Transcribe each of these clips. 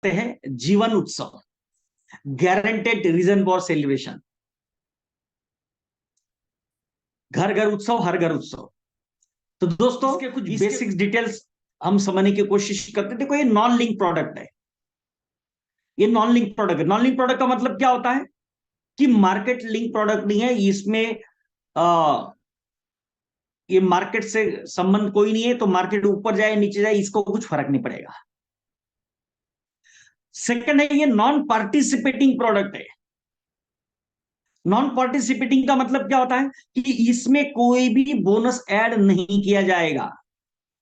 सकते हैं जीवन उत्सव, गारंटेड रीजन फॉर सेलिब्रेशन, घर घर उत्सव, हर घर उत्सव। तो दोस्तों इसके कुछ बेसिक्स डिटेल्स हम समझने की कोशिश करते हैं। देखो ये नॉन लिंक प्रोडक्ट है, ये नॉन लिंक प्रोडक्ट है। नॉन लिंक प्रोडक्ट का मतलब क्या होता है कि मार्केट लिंक प्रोडक्ट नहीं है, इसमें ये मार्केट से संबंध कोई नहीं है, तो मार्केट ऊपर जाए नीचे जाए इसको कुछ फर्क नहीं पड़ेगा। सेकंड है ये नॉन पार्टिसिपेटिंग प्रोडक्ट है। नॉन पार्टिसिपेटिंग का मतलब क्या होता है कि इसमें कोई भी बोनस ऐड नहीं किया जाएगा,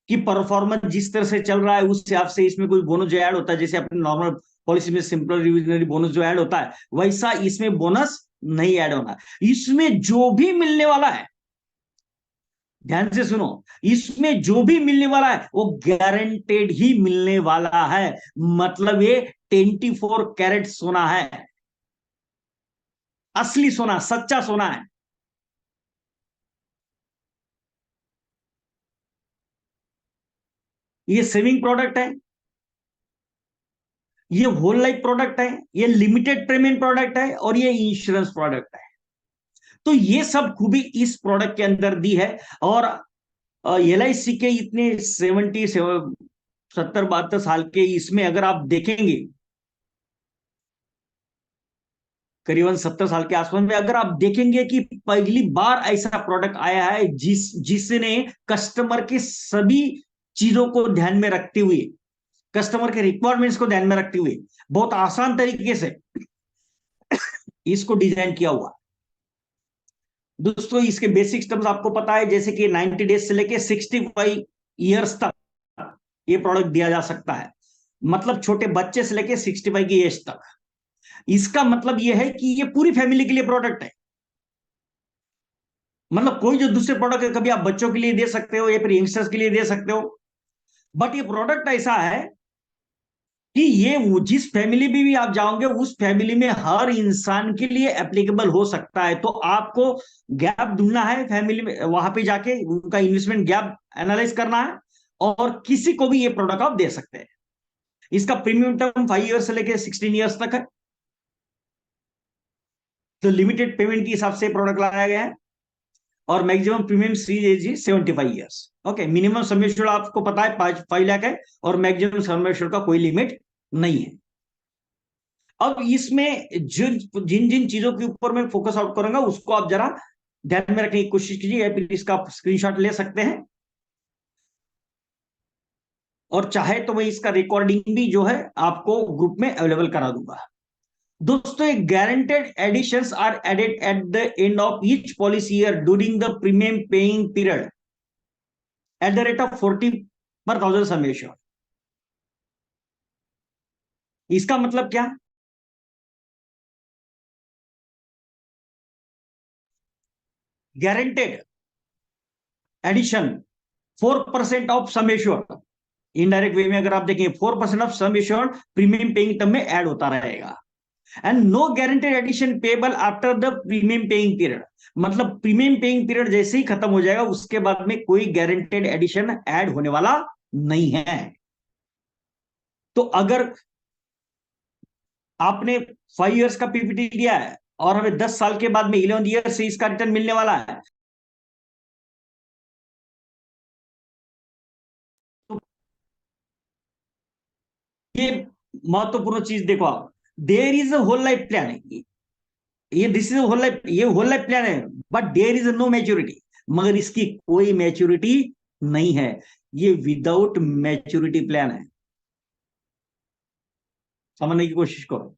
कि परफॉर्मेंस जिस तरह से चल रहा है उस हिसाब से इसमें कोई बोनस जो ऐड होता है, जैसे अपने नॉर्मल पॉलिसी में सिंपल रिविजनरी बोनस जो ऐड होता है, वैसा इसमें बोनस नहीं ऐड होना। इसमें जो भी मिलने वाला है, ध्यान से सुनो, इसमें जो भी मिलने वाला है वो गारंटेड ही मिलने वाला है। मतलब ये 24 कैरेट सोना है, असली सोना, सच्चा सोना है। ये सेविंग प्रोडक्ट है, ये होल लाइफ प्रोडक्ट है, ये लिमिटेड पेमेंट प्रोडक्ट है, और ये इंश्योरेंस प्रोडक्ट है। तो ये सब खूबी इस प्रोडक्ट के अंदर दी है। और LIC के इतने 70-72 साल के इसमें अगर आप देखेंगे, करीबन 70 साल के आसपास में अगर आप देखेंगे कि पहली बार ऐसा प्रोडक्ट आया है जिसने कस्टमर के सभी चीजों को ध्यान में रखते हुए, कस्टमर के रिक्वायरमेंट्स को ध्यान में रखते हुए बहुत आसान तरीके से इसको डिजाइन किया हुआ। दोस्तों इसके बेसिक टर्म्स आपको पता है, जैसे कि 90 डेज से लेके 65 ईयर्स तक ये प्रोडक्ट दिया जा सकता है। मतलब छोटे बच्चे से लेके 65 की एज तक। इसका मतलब यह है कि ये पूरी फैमिली के लिए प्रोडक्ट है। मतलब कोई जो दूसरे प्रोडक्ट है, कभी आप बच्चों के लिए दे सकते हो या फिर यंगस्टर्स के लिए दे सकते हो, बट ये प्रोडक्ट ऐसा है कि ये जिस फैमिली में भी आप जाओगे उस फैमिली में हर इंसान के लिए एप्लीकेबल हो सकता है। तो आपको गैप ढूंढना है फैमिली में, वहां पे जाके उनका इन्वेस्टमेंट गैप एनालाइज करना है, और किसी को भी ये प्रोडक्ट आप दे सकते हैं। इसका प्रीमियम टर्म 5 ईयर से लेकर 16 ईयर्स तक है। तो लिमिटेड पेमेंट के हिसाब से प्रोडक्ट लाया गया है, और maximum premium series age 75 years. Okay, minimum sum assured आपको पता है 5 लाख है, और मैक्सिमम सम एश्योर्ड का कोई लिमिट नहीं है। अब इसमें जिन जिन जिन चीजों के ऊपर मैं फोकस आउट करूंगा उसको आप जरा ध्यान में रखने की कोशिश कीजिए, या फिर इसका स्क्रीनशॉट ले सकते हैं, और चाहे तो मैं इसका रिकॉर्डिंग भी जो है आपको ग्रुप में अवेलेबल करा दूंगा। दोस्तों एक guaranteed additions are added at the end of each policy year during the premium paying period at the rate of 40 per thousand sum assured. इसका मतलब क्या, guaranteed addition 4% of sum assured, indirect way में अगर आप देखेंगे 4% of sum assured premium paying term में add होता रहेगा। And no guaranteed addition payable after the premium paying period. मतलब प्रीमियम पेइंग पीरियड जैसे ही खत्म हो जाएगा उसके बाद में कोई गारंटेड एडिशन ऐड होने वाला नहीं है। तो अगर आपने 5 ईयर्स का PPT लिया है और हमें 10 साल के बाद में 11 ईयर से इसका रिटर्न मिलने वाला है, तो ये महत्वपूर्ण चीज देखो आप, there is a whole life plan. ये दिस इज होल लाइफ, ये होल लाइफ प्लान है, but there is no maturity. मगर इसकी कोई मैच्योरिटी नहीं है, ये विदाउट मैच्योरिटी प्लान है। समझने की कोशिश करो,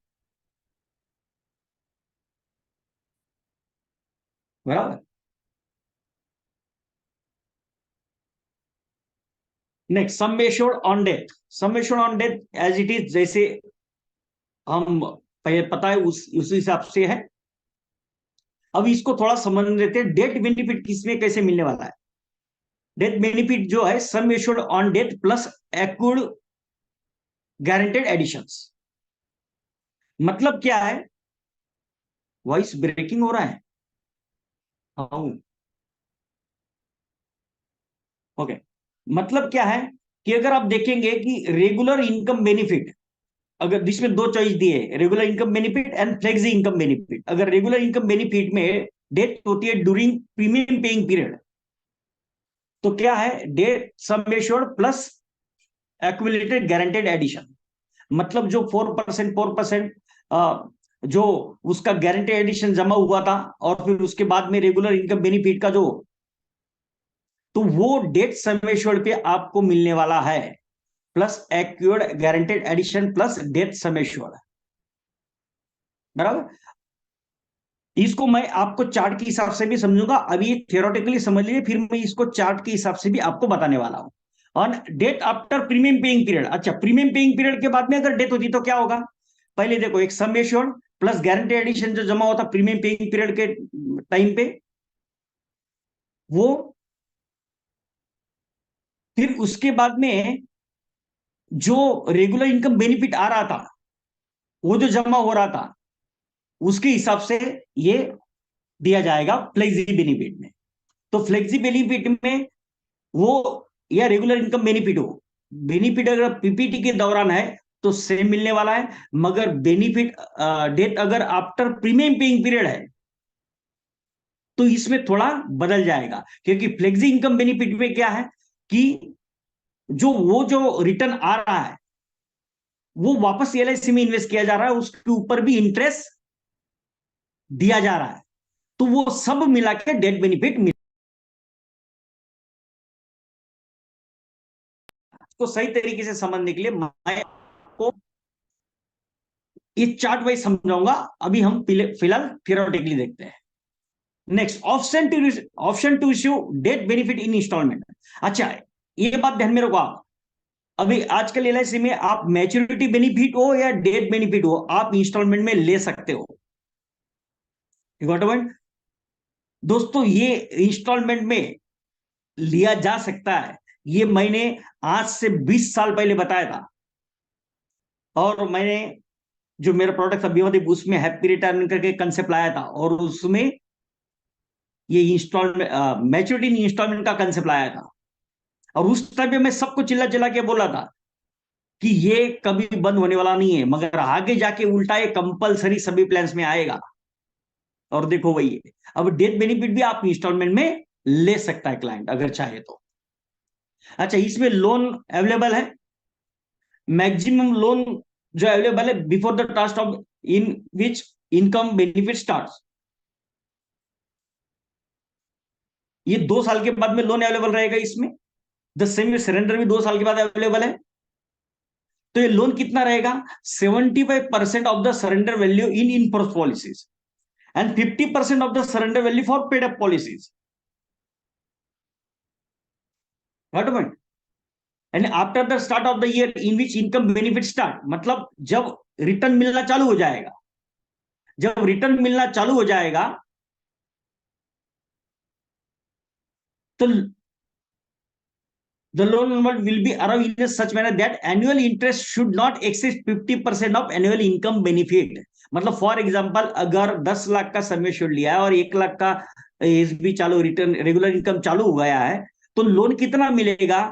बराबर। Next sum assured on death. Sum assured on death as it is, जैसे हम पहले पता है उस हिसाब से है। अब इसको थोड़ा समझ लेते हैं, डेथ बेनिफिट किसमें कैसे मिलने वाला है। डेथ बेनिफिट जो है sum assured on death plus accrued guaranteed additions. मतलब क्या है, वॉइस ब्रेकिंग हो रहा है। हाँ, ओके। मतलब क्या है कि अगर आप देखेंगे कि रेगुलर इनकम बेनिफिट, अगर इसमें दो चॉइस दिए, regular income benefit and flexi income benefit. अगर रेगुलर इनकम बेनिफिट में डेट होती है ड्यूरिंग प्रीमियम पेइंग पीरियड, तो क्या है, death sum assured plus accumulated guaranteed addition. मतलब जो 4% जो उसका गारंटेड एडिशन जमा हुआ था और फिर उसके बाद में रेगुलर इनकम बेनिफिट का जो, तो वो डेट सम एश्योर्ड पे आपको मिलने वाला है, plus accrued guaranteed addition plus death sum assured. बराबर। इसको मैं आपको चार्ट के हिसाब से भी समझूंगा, अभी थियोरेटिकली समझ लीजिए, फिर मैं इसको चार्ट के हिसाब से भी आपको बताने वाला हूं। On death after premium paying period, अच्छा प्रीमियम पेइंग पीरियड के बाद में अगर डेथ होती तो क्या होगा, पहले देखो एक sum assured plus guarantee addition जो जमा होता प्रीमियम पेइंग पीरियड के टाइम पे, वो फिर उसके बाद में जो रेगुलर इनकम बेनिफिट आ रहा था, वो जो जमा हो रहा था, उसके हिसाब से ये दिया जाएगा फ्लेक्सी बेनिफिट में। तो फ्लेक्सी बेनिफिट में वो, या रेगुलर इनकम बेनिफिट हो, बेनिफिट अगर पीपीटी के दौरान है तो सेम मिलने वाला है, मगर बेनिफिट डेट अगर आफ्टर प्रीमियम पेइंग पीरियड है तो इसमें थोड़ा बदल जाएगा, क्योंकि फ्लेक्सी इनकम बेनिफिट में क्या है कि जो रिटर्न आ रहा है वो वापस एलआईसी में इन्वेस्ट किया जा रहा है, उसके ऊपर भी इंटरेस्ट दिया जा रहा है, तो वो सब मिला के डेट बेनिफिट मिल। को सही तरीके से समझने के लिए मैं आपको ये चार्ट वाइज समझाऊंगा, अभी हम फिलहाल थियोरेटिकली देखते हैं। Next, option two issue death benefit in installment. अच्छा, ये बात ध्यान में रखो आप, अभी आजकल एलआईसी में आप मैच्योरिटी बेनिफिट हो या डेट बेनिफिट हो, आप इंस्टॉलमेंट में ले सकते हो। दोस्तों, ये इंस्टॉलमेंट में लिया जा सकता है, ये मैंने आज से 20 साल पहले बताया था, और मैंने जो मेरा प्रोडक्ट अभी उसमें हैप्पी रिटायरमेंट करके कंसेप्ट लाया था, और उसमें ये इंस्टॉलमेंट मैच्योरिटी इंस्टॉलमेंट का कंसेप्ट लाया था, और उस टाइम पे मैं सबको चिल्ला चिल्ला के बोला था कि ये कभी बंद होने वाला नहीं है, मगर आगे जाके उल्टा ये कंपलसरी सभी प्लान्स में आएगा। और देखो वही है, अब डेथ बेनिफिट भी आप इंस्टॉलमेंट में ले सकता है क्लाइंट अगर चाहे तो। अच्छा, इसमें लोन अवेलेबल है, मैक्सिमम लोन जो अवेलेबल है before the trust of in which income benefit starts, ये 2 साल के बाद में लोन अवेलेबल रहेगा इसमें। द सेमी सरेंडर भी 2 साल के बाद अवेलेबल है। तो ये लोन कितना रहेगा, 75% of the surrender value in force policies and 50% of the surrender value for paid up policies. And after the start of the year in which income benefit start, मतलब जब रिटर्न मिलना चालू हो जाएगा, जब रिटर्न मिलना चालू हो जाएगा तो the loan amount will be arrived in such manner that annual interest should not exceed 50% of annual income benefit। मतलब फॉर एग्जांपल अगर 10 लाख का सम एश्योर्ड लिया है और 1 लाख का एसबी चालू, रिटर्न रेगुलर इनकम चालू हो गया है, तो लोन कितना मिलेगा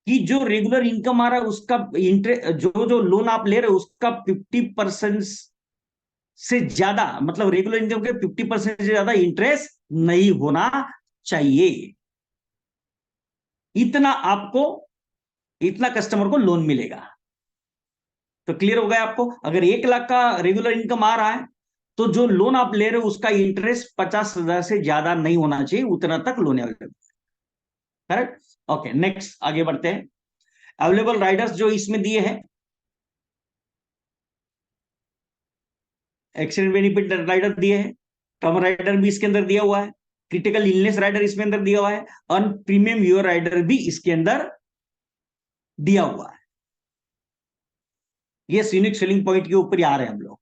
कि जो रेगुलर इनकम आ रहा है उसका इंटरेस्ट, जो जो लोन आप ले रहे हो उसका 50% से ज्यादा, मतलब रेगुलर इनकम के 50% से ज्यादा इंटरेस्ट नहीं होना चाहिए। इतना आपको, इतना कस्टमर को लोन मिलेगा। तो क्लियर हो गया आपको, अगर 1 लाख का रेगुलर इनकम आ रहा है तो जो लोन आप ले रहे हो उसका इंटरेस्ट 50,000 से ज्यादा नहीं होना चाहिए, उतना तक loan available. Correct. Okay, next आगे बढ़ते हैं। अवेलेबल राइडर्स जो इसमें दिए हैं, एक्सीडेंट बेनिफिट राइडर दिए हैं, टर्म राइडर भी इसके अंदर दिया हुआ है, क्रिटिकल इलनेस राइडर इसके अंदर दिया हुआ है, और प्रीमियम यूर राइडर भी इसके अंदर दिया हुआ है। ये यूनिक सेलिंग पॉइंट के ऊपर ही आ रहे हैं हम लोग।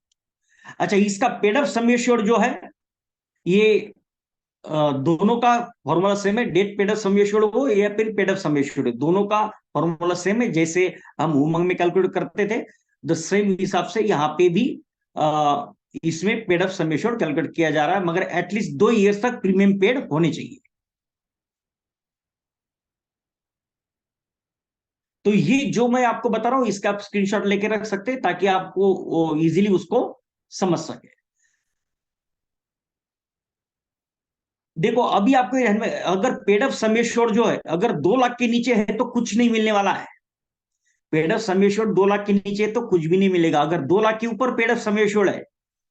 अच्छा, इसका पेड अप सम एश्योर्ड जो है, ये दोनों का फॉर्मूला सेम है, death paid up sum assured हो या फिर पेड अप सम एश्योर्ड, दोनों का फॉर्मूला सेम है। जैसे हम उमंग में कैलकुलेट करते थे, द सेम हिसाब से यहाँ पे भी इसमें paid up sum assured calculate किया जा रहा है, मगर एटलीस्ट 2 ईयर्स तक प्रीमियम पेड होने चाहिए। तो ये जो मैं आपको बता रहा हूं इसका आप स्क्रीनशॉट लेके रख सकते हैं ताकि आपको इजीली उसको समझ सके। देखो अभी आपको ध्यान में, अगर पेड अप सम एश्योर्ड जो है अगर 2 लाख के नीचे है तो कुछ नहीं मिलने वाला है। Paid up sum assured 2 lakh के नीचे है तो कुछ भी नहीं मिलेगा। अगर 2 लाख के ऊपर पेड अप सम एश्योर्ड है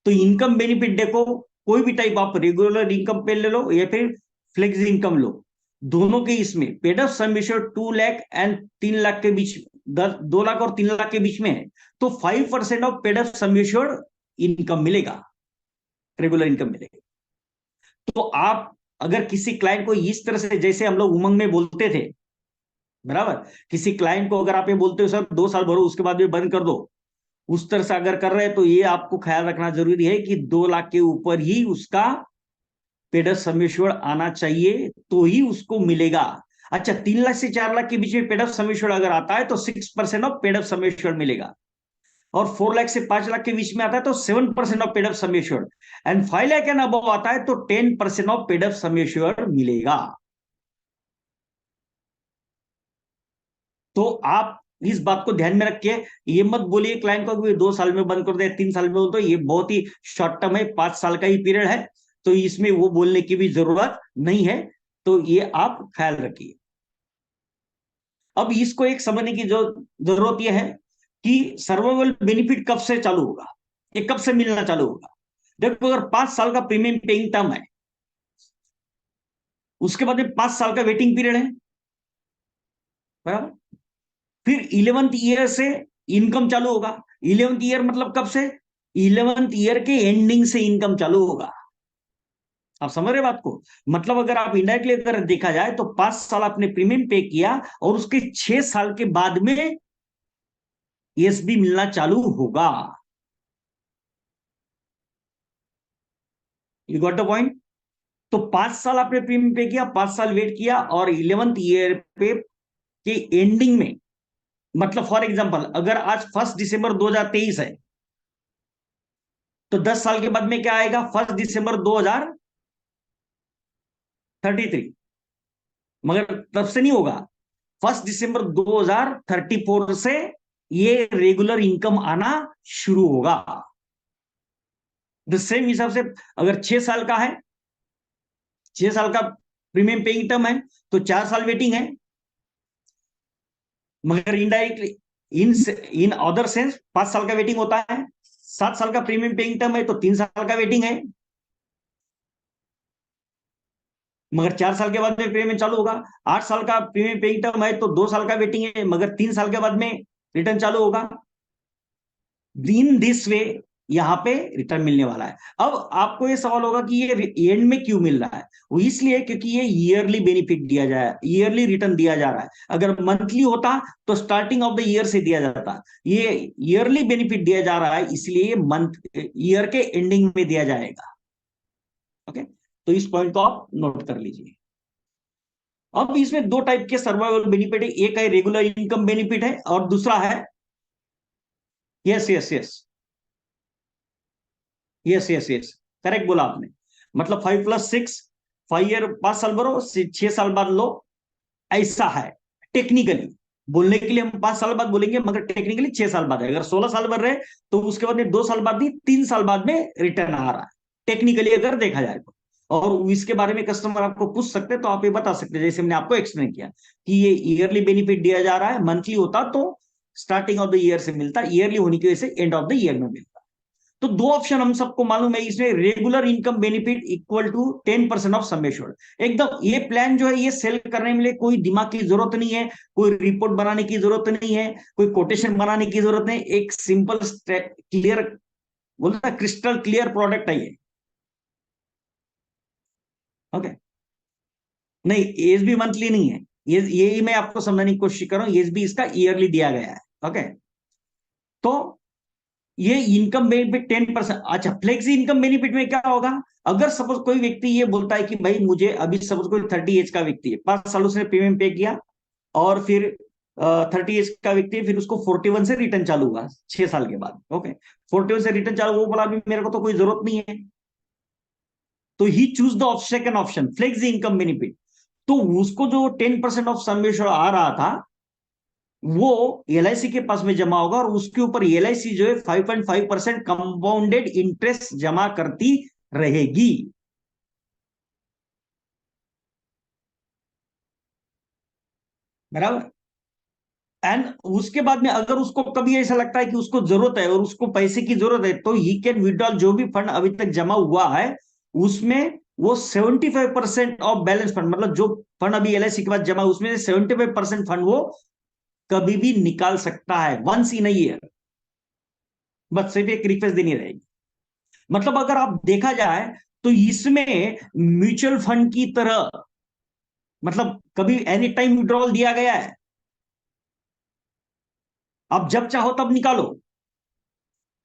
तो इनकम बेनिफिट देखो, कोई भी टाइप आप रेगुलर इनकम पे ले लो या फिर फ्लेक्स इनकम लो, दोनों के इसमें paid up sum assured 2 lakh and 3 lakh के बीच, 2 लाख और 3 लाख के बीच में है तो 5% of paid up sum assured income मिलेगा, रेगुलर इनकम मिलेगा। तो आप अगर किसी क्लाइंट को इस तरह से, जैसे हम लोग उमंग में बोलते थे, बराबर, किसी क्लाइंट को अगर आप ये बोलते हो सर 2 साल भरो उसके बाद भी बंद कर दो, उस तरह से अगर कर रहे हैं तो ये आपको ख्याल रखना जरूरी है कि 2 लाख के ऊपर ही उसका पेड अप सम एश्योर्ड आना चाहिए तो ही उसको मिलेगा। अच्छा, 3 लाख से 4 लाख के बीच में पेड अप सम एश्योर्ड अगर आता है तो 6% of paid up sum assured मिलेगा, और 4 लाख से 5 लाख के बीच में आता है तो 7% of paid up sum assured, and 5 lakh and above आता है तो 10% of paid up sum assured मिलेगा। तो आप इस बात को ध्यान में रखिए, ये मत बोलिए क्लाइंट को कि 2 साल में बंद कर दे, 3 साल में बोल दो, ये बहुत ही शॉर्ट टर्म है, 5 साल का ही पीरियड है, तो इसमें वो बोलने की भी जरूरत नहीं है। तो ये आप ख्याल रखिए। अब इसको एक समझने की जो जरूरत यह है कि सर्वाइवल बेनिफिट कब से चालू होगा, ये कब से मिलना चालू होगा। देखो अगर 5 साल का प्रीमियम पेइंग टर्म है, उसके बाद में 5 साल का वेटिंग पीरियड है, बराबर, फिर 11th ईयर से इनकम चालू होगा। 11th ईयर मतलब कब से, 11th ईयर के एंडिंग से इनकम चालू होगा। आप समझ रहे बात को, मतलब अगर आप इंडायरेक्टली अगर देखा जाए तो 5 साल आपने प्रीमियम पे किया और उसके 6 साल के बाद में एसबी मिलना चालू होगा। You got the point. तो 5 साल आपने प्रीमियम पे किया, 5 साल वेट किया, और 11th ईयर पे के एंडिंग में, मतलब फॉर एग्जांपल अगर आज 1 दिसंबर 2023 है तो 10 साल के बाद में क्या आएगा, 1 दिसंबर 2033, मगर तब से नहीं होगा, 1 दिसंबर 2034 से ये रेगुलर इनकम आना शुरू होगा। द सेम हिसाब से अगर 6 साल का है, 6 साल का प्रीमियम पेइंग टर्म है तो 4 साल वेटिंग है, मगर indirectly in in other sense 5 साल का वेटिंग होता है। 7 साल का प्रीमियम पेइंग टर्म है तो 3 साल का वेटिंग है, मगर 4 साल के बाद में प्रीमियम चालू होगा। 8 साल का प्रीमियम पेइंग टर्म है तो 2 साल का वेटिंग है, मगर 3 साल के बाद में रिटर्न चालू होगा। इन दिस वे यहां पे रिटर्न मिलने वाला है। अब आपको ये सवाल होगा कि ये एंड में क्यों मिल रहा है, वो इसलिए क्योंकि ये ईयरली बेनिफिट दिया जाए, ईयरली रिटर्न दिया जा रहा है। अगर मंथली होता तो स्टार्टिंग ऑफ द ईयर से दिया जाता, ये ईयरली बेनिफिट दिया जा रहा है इसलिए मंथ ईयर के एंडिंग में दिया जाएगा। ओके, तो इस पॉइंट को आप नोट कर लीजिए। अब इसमें 2 टाइप के सर्वाइवल बेनिफिट है, एक है रेगुलर इनकम बेनिफिट है और दूसरा है, yes yes yes yes yes yes, correct बोला आपने, मतलब 5+6, 5 ईयर, 5 साल भरो, 6 साल बाद लो, ऐसा है टेक्निकली। बोलने के लिए हम 5 साल बाद बोलेंगे मगर टेक्निकली 6 साल बाद है। अगर 16 साल भर रहे तो उसके बाद में 2 साल बाद नहीं, 3 साल बाद में रिटर्न आ रहा है, टेक्निकली अगर देखा जाए तो। और इसके बारे में कस्टमर आपको पूछ सकते हैं तो आप ये बता सकते हैं, जैसे मैंने आपको एक्सप्लेन किया कि ये ईयरली बेनिफिट दिया जा रहा है, मंथली होता तो स्टार्टिंग ऑफ द ईयर से मिलता, ईयरली होने की वजह से एंड ऑफ द ईयर में मिलता। तो 2 ऑप्शन हम सबको मालूम है इसमें, regular income benefit equal to 10% of sum assured. एकदम ये प्लान जो है ये सेल करने में कोई दिमाग की जरूरत नहीं है, कोई रिपोर्ट बनाने की जरूरत नहीं है, कोई कोटेशन बनाने की जरूरत नहीं, एक सिंपल क्लियर, बोलता क्रिस्टल क्लियर प्रोडक्ट है ये। ओके, नहीं एज भी मंथली नहीं है, ये यही मैं आपको समझाने की कोशिश कर रहा हूँ, एज भी इसका ईयरली दिया गया है। ओके, तो ये इनकम बेनिफिट 10%। अच्छा, फ्लेक्सी इनकम बेनिफिट में क्या होगा, अगर सपोज कोई व्यक्ति ये बोलता है कि भाई मुझे अभी, सपोज कोई 30 एज का व्यक्ति है, 5 साल उसने प्रीमियम पे किया, और फिर 30 एज का व्यक्ति है, फिर उसको 41 से रिटर्न चालू हुआ 6 साल के बाद। ओके, 41 से रिटर्न चालू, वो बोला अभी मेरे को तो कोई जरूरत नहीं है, तो ही choose the second option flexi income benefit. तो उसको जो 10% ऑफ सम एश्योर्ड आ रहा था वो एलआईसी के पास में जमा होगा और उसके ऊपर एलआईसी जो है 5.5% कंपाउंडेड इंटरेस्ट जमा करती रहेगी। बराबर। एंड उसके बाद में अगर उसको कभी ऐसा लगता है कि उसको जरूरत है और उसको पैसे की जरूरत है, तो ही कैन विड्रॉल जो भी फंड अभी तक जमा हुआ है उसमें वो 75% ऑफ बैलेंस फंड, मतलब जो फंड अभी एलआईसी के बाद जमा उसमें से 75% फंड वो कभी भी निकाल सकता है, वंस इन ईयर। बस सिर्फ एक रिक्वेस्ट देनी रहेगी। मतलब अगर आप देखा जाए तो इसमें म्यूचुअल फंड की तरह मतलब कभी एनी टाइम विड्रॉल दिया गया है। आप जब चाहो तब निकालो,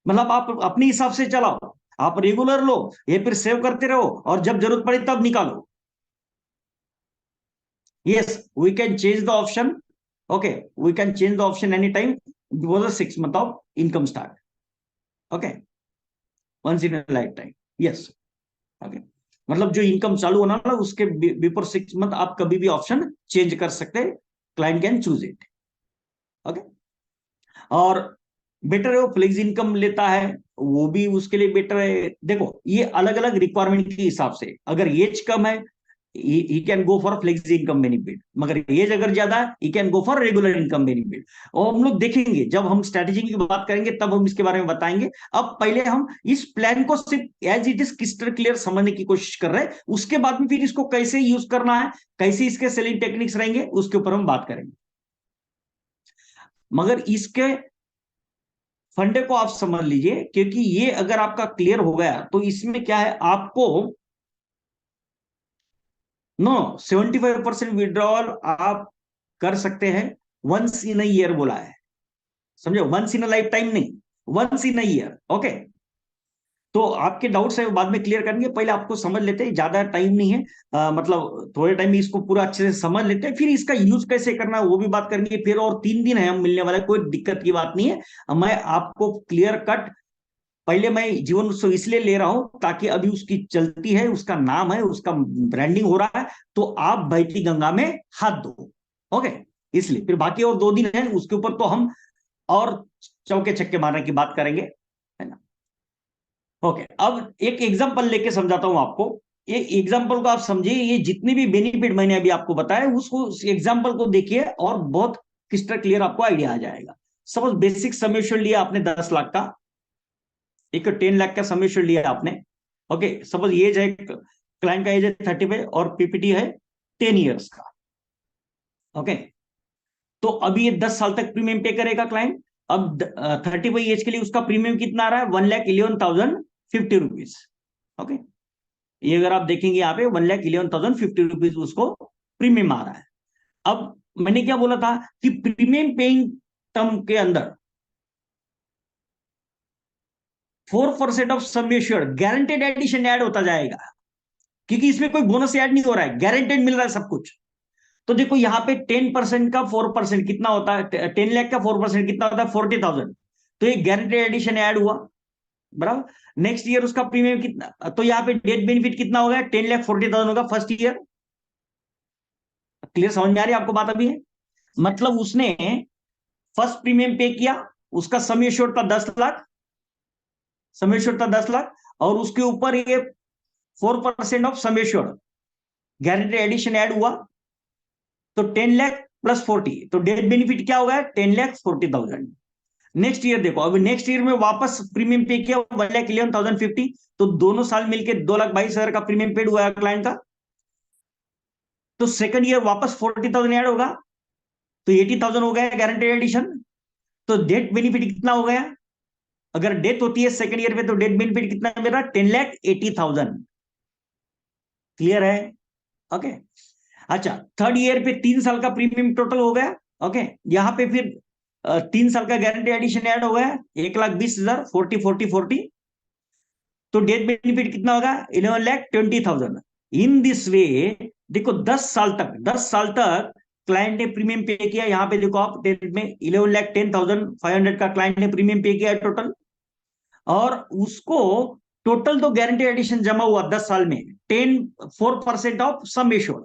मतलब आप अपने हिसाब से चलाओ, आप रेगुलर लो या फिर सेव करते रहो और जब जरूरत पड़े तब निकालो। Yes, we can change the option. Okay, we can change the option any time before the 6 month of income start. Okay, once in life time. Yes. Okay, मतलब जो इनकम चालू होना ना उसके बिफोर 6 month आप कभी भी ऑप्शन चेंज कर सकते हैं। Client can choose it. Okay. और बेटर है वो फ्लेक्स इनकम लेता है, वो भी उसके लिए बेटर है। देखो ये अलग अलग रिक्वायरमेंट के हिसाब से, अगर एज कम है he can go for flex income benefit, मगर एज अगर ज्यादा है he can go for regular income benefit. और हम लोग देखेंगे जब हम स्ट्रेटेजी की बात करेंगे तब हम इसके बारे में बताएंगे। अब पहले हम इस प्लान को सिर्फ as it is crystal clear समझने की कोशिश कर रहे हैं, उसके बाद में फिर इसको कैसे यूज करना है, कैसे इसके सेलिंग टेक्निक्स रहेंगे उसके ऊपर हम बात करेंगे। मगर इसके फंडे को आप समझ लीजिए, क्योंकि ये अगर आपका क्लियर हो गया तो इसमें क्या है आपको नो 75% विड्रॉल आप कर सकते हैं वंस इन ईयर बोला है, समझो, वंस इन लाइफ टाइम नहीं, वंस इन ईयर। ओके, तो आपके डाउट्स है वो बाद में क्लियर करेंगे, पहले आपको समझ लेते हैं, ज्यादा टाइम नहीं है। मतलब थोड़े टाइम में इसको पूरा अच्छे से समझ लेते हैं, फिर इसका यूज कैसे करना है वो भी बात करेंगे। फिर और 3 दिन है हम मिलने वाले, कोई दिक्कत की बात नहीं है। मैं आपको क्लियर कट पहले मैं जीवन उत्सव इसलिए ले रहा हूं ताकि अभी उसकी चलती है, उसका नाम है, उसका ब्रांडिंग हो रहा है, तो आप बहती गंगा में हाथ धो। ओके, इसलिए फिर बाकी और 2 दिन है उसके ऊपर तो हम और चौके छक्के मारने की बात करेंगे, है ना। ओके, अब एक एग्जांपल लेके समझाता हूं आपको। ये एग्जांपल को आप समझिए, ये जितने भी बेनिफिट मैंने अभी आपको बताया उसको एग्जांपल को देखिए और बहुत क्रिस्टल क्लियर आपको आइडिया आ जाएगा। सपोज बेसिक समेशन लिया आपने 10 लाख का, एक 10 लाख का समेशन लिया आपने। ओके, सपोज एज है, क्लाइंट का एज है 35 और पीपीटी है 10 years का। ओके, तो अभी ये 10 साल तक प्रीमियम पे करेगा क्लाइंट। अब 35 एज के लिए उसका प्रीमियम कितना आ रहा है, 1,11,050 रुपीज। ओके, ये अगर आप देखेंगे यहाँ पे 1,11,050 रुपीज उसको प्रीमियम आ रहा है। अब मैंने क्या बोला था कि प्रीमियम पेइंग टर्म के अंदर 4% of sum assured guaranteed addition add होता जाएगा, क्योंकि इसमें कोई बोनस ऐड नहीं हो रहा है, गारंटेड मिल रहा है सब कुछ। तो देखो यहाँ पे 10% का 4% कितना होता है, 10 लाख का 4% कितना होता है, 40,000। तो ये गारंटेड एडिशन ऐड हुआ, बराबर। नेक्स्ट ईयर उसका प्रीमियम कितना, तो यहाँ पे डेट बेनिफिट कितना होगा, 10,40,000 होगा फर्स्ट ईयर। क्लियर समझ में आ रही है आपको बात अभी है? मतलब उसने फर्स्ट प्रीमियम पे किया, उसका सम एश्योर्ड था 10 लाख, सम एश्योर्ड था 10 लाख, और उसके ऊपर ये 4% of sum assured guaranteed addition add हुआ, तो 10 लाख + 40, तो डेट बेनिफिट क्या होगा, 10,40,000। नेक्स्ट ईयर देखो, अभी नेक्स्ट ईयर में वापस प्रीमियम पे किया 1,11,050, तो दोनों साल मिलकर 2,22,000 का प्रीमियम पेड हुआ है क्लाइंट का। तो सेकंड ईयर वापस 40,000 ऐड होगा, तो 80,000 हो गया गारंटेड एडिशन। तो डेट बेनिफिट कितना हो गया, अगर डेथ होती है सेकंड ईयर में तो डेट बेनिफिट कितना मेरा, 10,80,000। क्लियर है? ओके। अच्छा, थर्ड ईयर पे 3 साल का प्रीमियम टोटल हो गया। ओके, यहां पे फिर 3 साल का गारंटी एडिशन ऐड हो गया, 1,20,000, 40, 40, 40। तो डेथ बेनिफिट कितना होगा, 11,20,000। इन दिस वे देखो 10 साल तक क्लाइंट ने प्रीमियम पे किया। यहाँ पे देखो आप डेट में 11,10,500 का क्लाइंट ने प्रीमियम पे किया टोटल, और उसको टोटल तो गारंटी एडिशन जमा हुआ 10 साल में 4% ऑफ सम एश्योर्ड।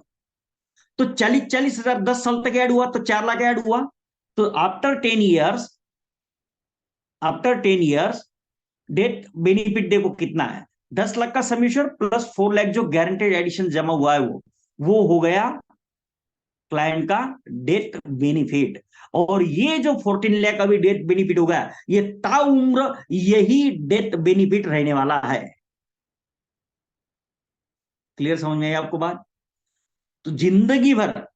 तो 40,40,000 10 साल तक ऐड हुआ, तो 4 लाख ऐड हुआ। तो आफ्टर 10 इयर्स डेथ बेनिफिट देखो कितना है, 10 लाख का समेशन प्लस 4 लाख जो गारंटेड एडिशन जमा हुआ है वो हो गया क्लाइंट का डेथ बेनिफिट। और ये जो 14 लाख अभी डेथ बेनिफिट होगा, ये ताउम्र यही डेथ बेनिफिट रहने वाला है। क्लियर समझ में आई आपको बात? तो जिंदगी भर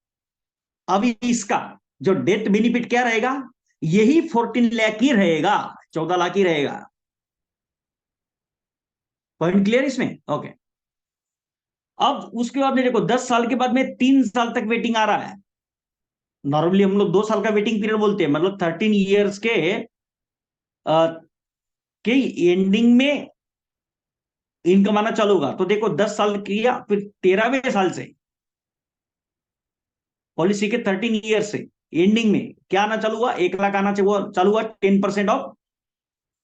अभी इसका जो डेथ बेनिफिट क्या रहेगा, यही 14 लाख ही रहेगा, 14 लाख ही रहेगा। पॉइंट क्लियर इसमें? ओके। अब उसके बाद में देखो 10 साल के बाद में 3 साल तक वेटिंग आ रहा है। नॉर्मली हम लोग 2 साल का वेटिंग पीरियड बोलते हैं, मतलब 13 ईयर्स के एंडिंग में इनकम आना चालू होगा। तो देखो 10 साल किया, फिर 13वें साल से पॉलिसी के 13 ईयर से एंडिंग में क्या आना चालू हुआ, 1 लाख आना चालू हुआ, 10% ऑफ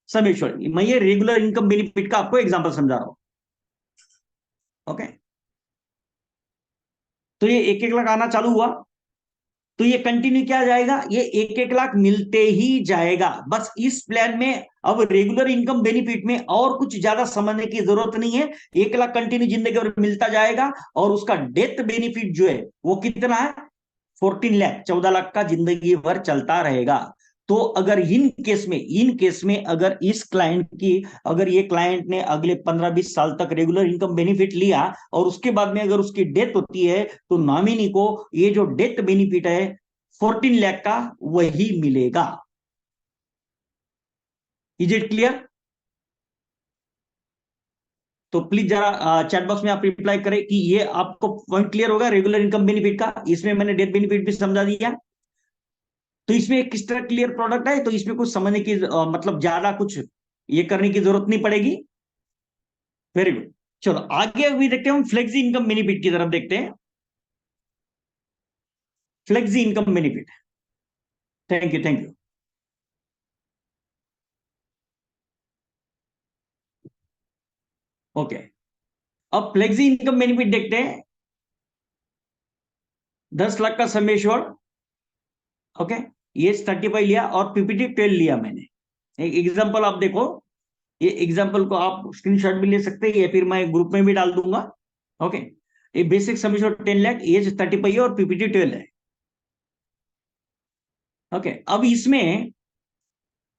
समेश्वर। मैं ये रेगुलर इनकम बेनिफिट का आपको एग्जांपल समझा रहा हूं। ओके, तो ये 1-1 लाख आना चालू हुआ, तो ये कंटिन्यू क्या जाएगा, ये 1-1 लाख मिलते ही जाएगा। बस इस प्लान में अब रेगुलर इनकम बेनिफिट में और कुछ ज्यादा समझने की जरूरत नहीं है। 1 लाख कंटिन्यू जिंदगी भर मिलता जाएगा, और उसका डेथ बेनिफिट जो है वो कितना है, 14 लाख, 14 लाख का जिंदगी भर चलता रहेगा। तो अगर इन केस में अगर इस क्लाइंट की, अगर ये क्लाइंट ने अगले 15-20 साल तक रेगुलर इनकम बेनिफिट लिया, और उसके बाद में अगर उसकी डेथ होती है, तो नॉमिनी को ये जो डेथ बेनिफिट है 14 लाख का वही मिलेगा। Is it clear? तो प्लीज जरा चैट बॉक्स में आप रिप्लाई करें कि ये आपको पॉइंट क्लियर होगा रेगुलर इनकम बेनिफिट का। इसमें मैंने डेथ बेनिफिट भी समझा दिया। तो इसमें किस तरह क्लियर प्रोडक्ट है, तो इसमें कुछ समझने की मतलब ज्यादा कुछ ये करने की जरूरत नहीं पड़ेगी। Very good. चलो आगे अभी देखते हैं, हम फ्लेक्सी इनकम बेनिफिट की तरफ देखते हैं। Flexi income benefit, thank you thank you. Okay, अब फ्लेक्सी इनकम बेनिफिट देखते हैं। 10 लाख का समेश्वर, ओके, ये 35 लिया और पीपीटी 12 लिया मैंने। एक एग्जांपल आप देखो, ये एग्जांपल को आप स्क्रीनशॉट भी ले सकते हैं, या फिर मैं ग्रुप में भी डाल दूंगा। ओके, ये बेसिक समेश्वर 10 लाख, एज 35 है और पीपीटी 12 है। ओके, अब इसमें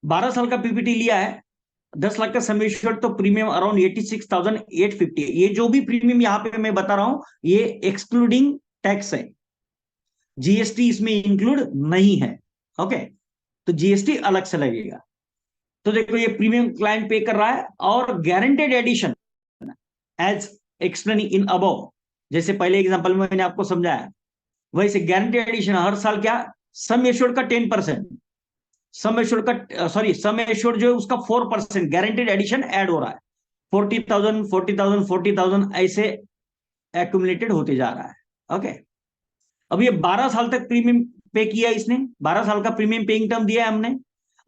12 साल का पीपीटी लिया है, 10 लाख का समेश्वर, तो प्रीमियम अराउंड 86,850 है। ये जो भी प्रीमियम यहाँ पे मैं बता रहा हूं, ये एक्सक्लूडिंग टैक्स है, जीएसटी इसमें इंक्लूड नहीं है। ओके, तो जीएसटी अलग से लगेगा। तो देखो ये प्रीमियम क्लाइंट पे कर रहा है, और guaranteed addition as explaining in above, जैसे पहले एग्जांपल में मैंने आपको समझाया, वैसे गारंटेड एडिशन हर साल क्या, सम एश्योर्ड का 10%, सम एश्योर्ड का सॉरी सम एश्योर्ड जो है उसका 4% गारंटेड एडिशन ऐड हो रहा है। 40,000 40,000 40,000 ऐसे एक्यूमुलेटेड होते जा रहा है। ओके, अब ये 12 साल तक प्रीमियम पे किया इसने, 12 साल का प्रीमियम पेइंग टर्म दिया है हमने,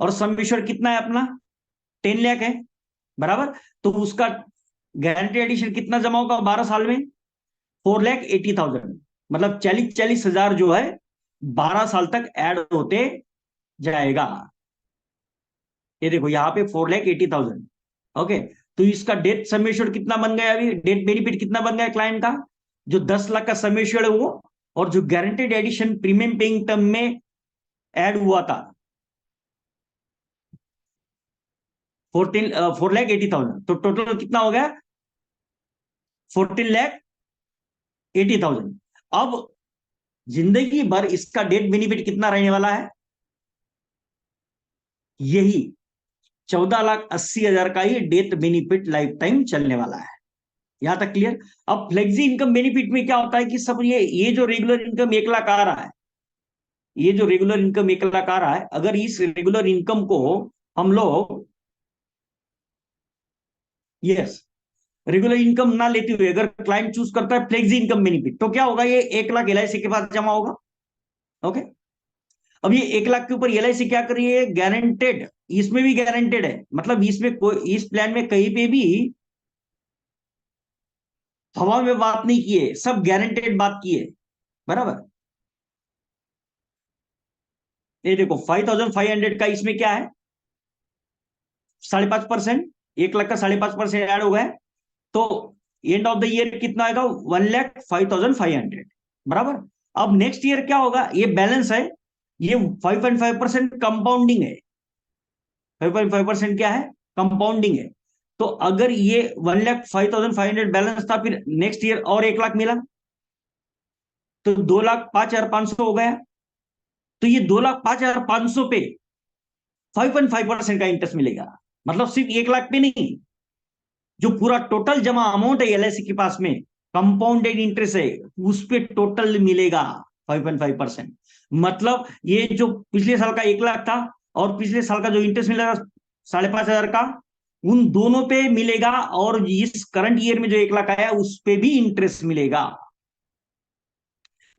और सम एश्योर्ड कितना है अपना, 10 लाख है, बराबर। तो उसका गारंटी एडिशन कितना जमा होगा 12 साल में, 4,80,000, मतलब 40,40,000 जो है 12 साल तक ऐड होते जाएगा। ये देखो यहाँ पे 4,80,000। ओके, तो इसका डेट समेश्योर्ड कितना बन गया, अभी डेट बेनिफिट कितना बन गया क्लाइंट का, जो 10 लाख का समेश्योर्ड है वो, और जो guaranteed addition premium paying term में ऐड हुआ था 4,80,000, तो टोटल कितना हो गया, 14,80,000। अब जिंदगी भर इसका डेट बेनिफिट कितना रहने वाला है, यही 14,80,000 का ही डेथ बेनिफिट लाइफ टाइम चलने वाला है। यहां तक क्लियर? अब फ्लेक्सी इनकम बेनिफिट में क्या होता है कि सब ये जो रेगुलर इनकम 1 लाख आ रहा है, ये जो रेगुलर इनकम 1 लाख आ रहा है, अगर इस रेगुलर इनकम को हम लोग, यस, रेगुलर इनकम ना लेते हुए अगर क्लाइंट चूज करता है फ्लेक्सी इनकम बेनिफिट, तो क्या होगा, ये 1 लाख एलआईसी के पास जमा होगा। ओके, अब ये 1 लाख के ऊपर एलआईसी क्या कर रही है, गारंटेड, इसमें भी गारंटेड है, मतलब इसमें कोई, इस प्लान में कहीं पे भी हवा में बात नहीं की है, सब गारंटेड बात की है, बराबर। ये देखो 5500 का इसमें क्या है, 5.5%, 1 लाख का 5.5% ऐड हो गया है। तो एंड ऑफ द ईयर कितना आएगा, 1,05,500, बराबर। अब नेक्स्ट ईयर क्या होगा, ये बैलेंस है, ये 5.5% कंपाउंडिंग है, 5.5% क्या है, कंपाउंडिंग है। तो अगर ये 1,05,500 बैलेंस था, फिर नेक्स्ट ईयर और 1 लाख मिला, तो 2,05,500 हो गया। तो ये 2,05,500 पे 5.5% का इंटरेस्ट मिलेगा, मतलब सिर्फ 1 लाख पे नहीं, जो पूरा टोटल जमा अमाउंट है एलआईसी के पास में, कंपाउंडेड इंटरेस्ट है, उस पे टोटल मिलेगा 5.5%। मतलब ये जो पिछले साल का 1 लाख था और पिछले साल का जो इंटरेस्ट मिलेगा 5,500 का, उन दोनों पे मिलेगा, और इस करंट ईयर में जो 1 लाख आया उस पे भी इंटरेस्ट मिलेगा।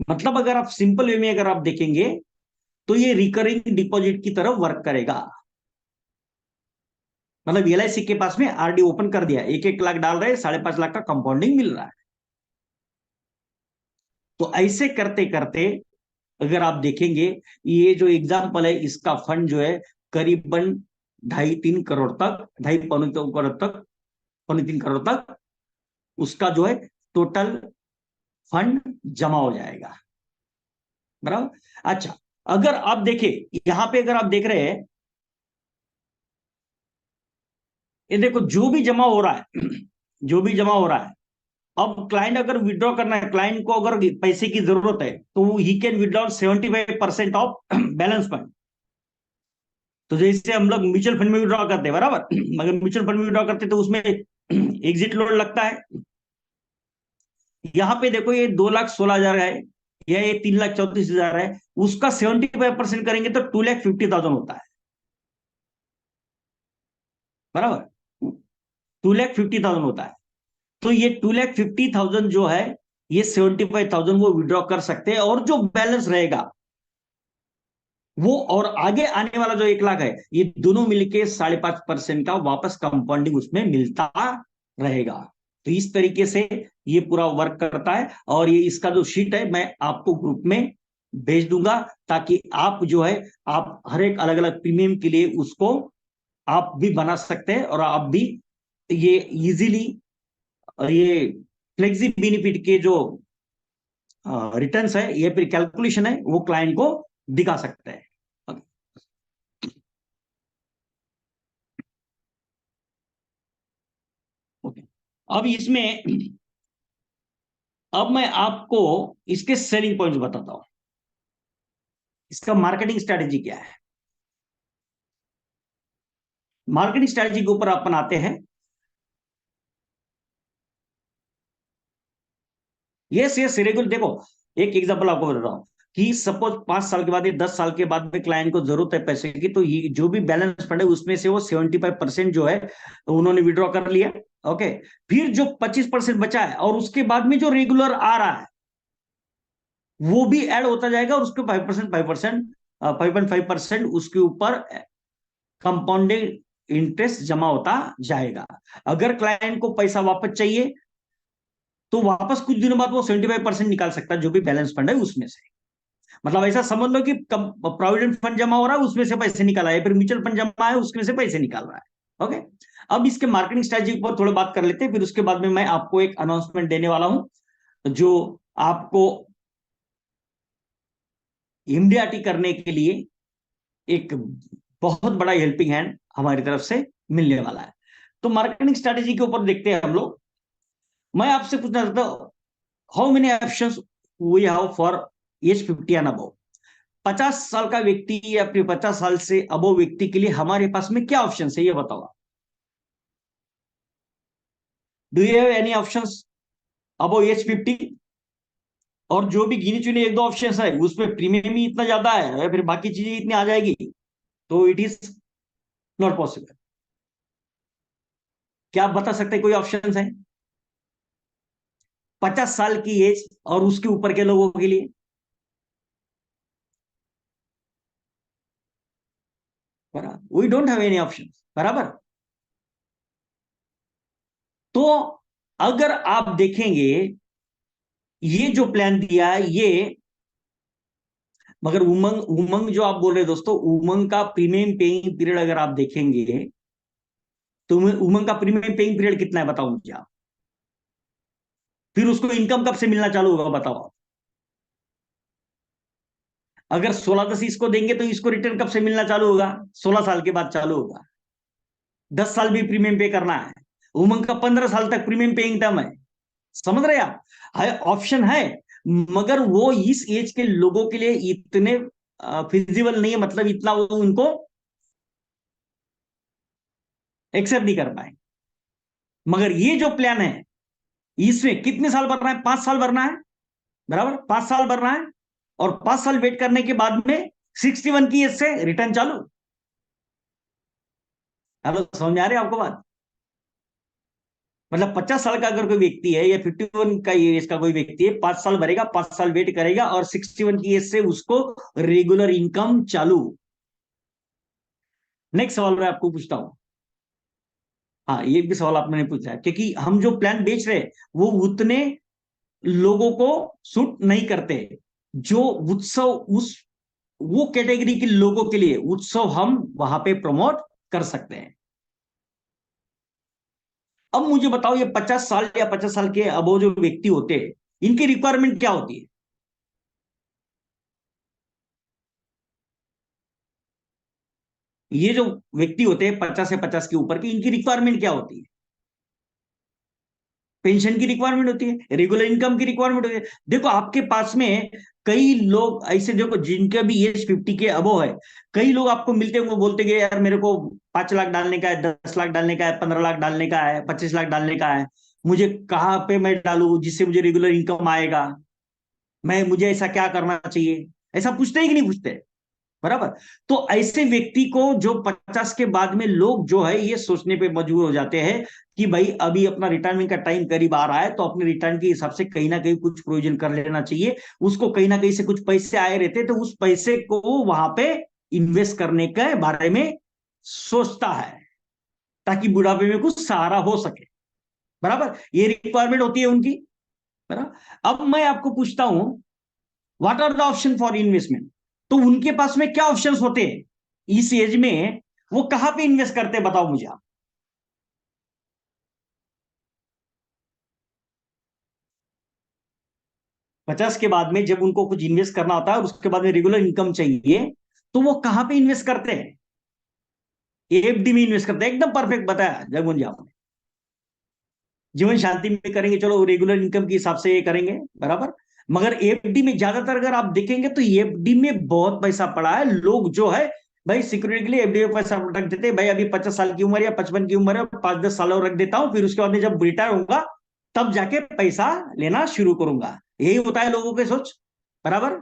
मतलब अगर आप सिंपल वे में अगर आप देखेंगे तो ये रिकरिंग डिपॉजिट की तरफ वर्क करेगा। मतलब एलआईसी के पास में आरडी ओपन कर दिया, 1-1 लाख डाल रहे, 5.5 लाख का कंपाउंडिंग मिल रहा है। तो ऐसे करते करते अगर आप देखेंगे, ये जो एग्जाम्पल है इसका फंड जो है करीबन 2.5-3 करोड़ तक, 2.5-3 करोड़ तक, 2.5-3 करोड़ तक उसका जो है टोटल फंड जमा हो जाएगा, बराबर। अच्छा, अगर आप देखें यहां पे, अगर आप देख रहे हैं, ये देखो जो भी जमा हो रहा है जो भी जमा हो रहा है, अब क्लाइंट अगर विड्रॉ करना है, क्लाइंट को अगर पैसे की जरूरत है, तो he can withdraw 75% of balance fund. तो जैसे हम लोग म्यूचुअल फंड में विड्रॉ करते हैं, बराबर, मगर म्यूचुअल फंड में विड्रॉ करते हैं तो उसमें एग्जिट लोड लगता है। यहाँ पे देखो ये 2,16,000 है, ये 3,34,000 है, उसका 75% करेंगे तो 2,50,000 होता है, बराबर, 2,50,000 होता है। तो ये 2,50,000 जो है, ये 75,000 वो विड्रॉ कर सकते हैं, और जो बैलेंस रहेगा वो, और आगे आने वाला जो 1 लाख है, ये दोनों मिलके 5.5% का वापस कंपाउंडिंग उसमें मिलता रहेगा। तो इस तरीके से ये पूरा वर्क करता है, और ये इसका जो शीट है मैं आपको ग्रुप में भेज दूंगा, ताकि आप जो है, आप हर एक अलग अलग प्रीमियम के लिए उसको आप भी बना सकते हैं, और आप भी ये इजीली ये फ्लेक्सी बेनिफिट के जो रिटर्न्स है, ये फिर कैलकुलेशन है, वो क्लाइंट को दिखा सकते हैं। ओके, अब इसमें, अब मैं आपको इसके सेलिंग पॉइंट्स बताता हूं, इसका मार्केटिंग स्ट्रेटेजी क्या है। मार्केटिंग स्ट्रेटेजी के ऊपर अपन आते हैं। यस यस, रेगुलर देखो, एक एग्जांपल आपको बता रहा हूं, कि सपोज 5 साल के बाद या 10 साल के बाद में क्लाइंट को जरूरत है पैसे की, तो ये जो भी बैलेंस फंड है उसमें से वो 75% जो है तो उन्होंने विड्रॉ कर लिया। ओके, फिर जो 25% बचा है, और उसके बाद में जो रेगुलर आ रहा है वो भी ऐड होता जाएगा, और उसके 5%, 5.5% उसके ऊपर कंपाउंडेड इंटरेस्ट जमा होता जाएगा। अगर क्लाइंट को पैसा वापस चाहिए, तो वापस कुछ दिनों बाद वो 75% निकाल सकता है, जो भी बैलेंस फंड है उसमें से। मतलब ऐसा समझ लो कि प्रोविडेंट फंड जमा हो रहा है, उसमें से पैसे निकाला है, फिर म्यूचुअल फंड जमा है, उसमें से पैसे निकाल रहा है। ओके, अब इसके मार्केटिंग स्ट्रेटजी पर थोड़ी बात कर लेते हैं, फिर उसके बाद में मैं आपको एक अनाउंसमेंट देने वाला हूं, जो आपको इम्यूनिटी करने के लिए एक बहुत बड़ा हेल्पिंग हैंड हमारी तरफ से मिलने वाला है। तो मार्केटिंग स्ट्रेटेजी के ऊपर देखते हैं हम लोग। मैं आपसे पूछना चाहता हूं, how many options we have for age 50 and above. 50 साल का व्यक्ति या फिर 50 साल से अबव व्यक्ति के लिए हमारे पास में क्या ऑप्शन है, ये बताओ। Do you have any options above age 50? और जो भी गिनी चुनी एक दो ऑप्शन है उसमें प्रीमियम ही इतना ज्यादा है, या फिर बाकी चीजें इतनी आ जाएगी, तो इट इज नॉट पॉसिबल। क्या आप बता सकते हैं कोई ऑप्शन है 50 साल की एज और उसके ऊपर के लोगों के लिए? बराबर, we don't have any option, बराबर। तो अगर आप देखेंगे, ये जो प्लान दिया है, ये मगर उमंग उमंग जो आप बोल रहे हैं दोस्तों, उमंग का प्रीमियम पेइंग पीरियड अगर आप देखेंगे तो उमंग का प्रीमियम पेइंग पीरियड कितना है बताओ मुझे आप। फिर उसको इनकम कब से मिलना चालू होगा बताओ आप। अगर 16-10 इसको देंगे तो इसको रिटर्न कब से मिलना चालू होगा? 16 साल के बाद चालू होगा। 10 साल भी प्रीमियम पे करना है। उमंग का 15 साल तक प्रीमियम पेइंग टर्म है। समझ रहे आप? है ऑप्शन है, मगर वो इस एज के लोगों के लिए इतने फिजिबल नहीं है, मतलब इतना वो उनको एक्सेप्ट नहीं कर पाए। मगर ये जो प्लान है, इसमें कितने साल भरना है? 5 साल भरना है, बराबर 5 साल भरना है। और 5 साल वेट करने के बाद में 61 की एज से रिटर्न चालू। हेलो, समझ आ रही है आपको बात? मतलब 50 साल का अगर कोई व्यक्ति है या 51 का एज का कोई व्यक्ति है, 5 साल भरेगा, 5 साल वेट करेगा और 61 की एज से उसको रेगुलर इनकम चालू। नेक्स्ट सवाल मैं आपको पूछता हूं। हाँ, ये भी सवाल आपने पूछा है, क्योंकि हम जो प्लान बेच रहे हैं वो उतने लोगों को सूट नहीं करते। जो उत्सव उस वो कैटेगरी के लोगों के लिए उत्सव हम वहां पे प्रमोट कर सकते हैं। अब मुझे बताओ, ये 50 साल या 50 साल के अबो जो व्यक्ति होते हैं, इनकी रिक्वायरमेंट क्या होती है? ये जो व्यक्ति होते हैं 50 से 50 के ऊपर के, इनकी रिक्वायरमेंट क्या होती है? पेंशन की रिक्वायरमेंट होती है, रेगुलर इनकम की रिक्वायरमेंट होती है। देखो आपके पास में कई लोग ऐसे देखो जिनके भी एज 50 के अबो है, कई लोग आपको मिलते हैं, वो बोलते हैं यार मेरे को 5 लाख डालने का है, 10 लाख डालने का है, 15 लाख डालने का है, 25 लाख डालने का है। मुझे कहाँ पे मैं डालू जिससे मुझे रेगुलर इनकम आएगा? मुझे ऐसा क्या करना चाहिए? ऐसा पूछते ही कि नहीं पूछते? बराबर। तो ऐसे व्यक्ति को जो 50 के बाद में लोग जो है ये सोचने पे मजबूर हो जाते हैं कि भाई अभी अपना रिटायरमेंट का टाइम करीब आ रहा है, तो अपने रिटर्न के हिसाब से कहीं ना कहीं कुछ प्रोविजन कर लेना चाहिए। उसको कहीं ना कहीं से कुछ पैसे आए रहते, तो उस पैसे को वहां पे इन्वेस्ट करने के बारे में सोचता है, ताकि बुढ़ापे में कुछ सहारा हो सके। बराबर, ये रिक्वायरमेंट होती है उनकी। बराबर। अब मैं आपको पूछता हूं, what are the option for investment? तो उनके पास में क्या ऑप्शंस होते हैं इस एज में? वो कहां पे इन्वेस्ट करते हैं बताओ मुझे आप। 50 के बाद में जब उनको कुछ इन्वेस्ट करना होता है और उसके बाद में रेगुलर इनकम चाहिए, तो वो कहां पे इन्वेस्ट करते हैं? एफडी में इन्वेस्ट करते हैं। एकदम परफेक्ट बताया जगमोहन जी आपने। जीवन शांति में करेंगे, चलो रेगुलर इनकम के हिसाब से ये करेंगे, बराबर। मगर एफडी में ज्यादातर अगर आप देखेंगे तो एफडी में बहुत पैसा पड़ा है। लोग जो है भाई सिक्योरिटी के लिए एफडी में पैसा रख देते हैं। भाई अभी 50 साल की उम्र या 55 की उम्र है, 5-10 साल और रख देता हूं, फिर उसके बाद में जब रिटायर होऊंगा तब जाके पैसा लेना शुरू करूंगा। यही होता है लोगों के सोच, बराबर।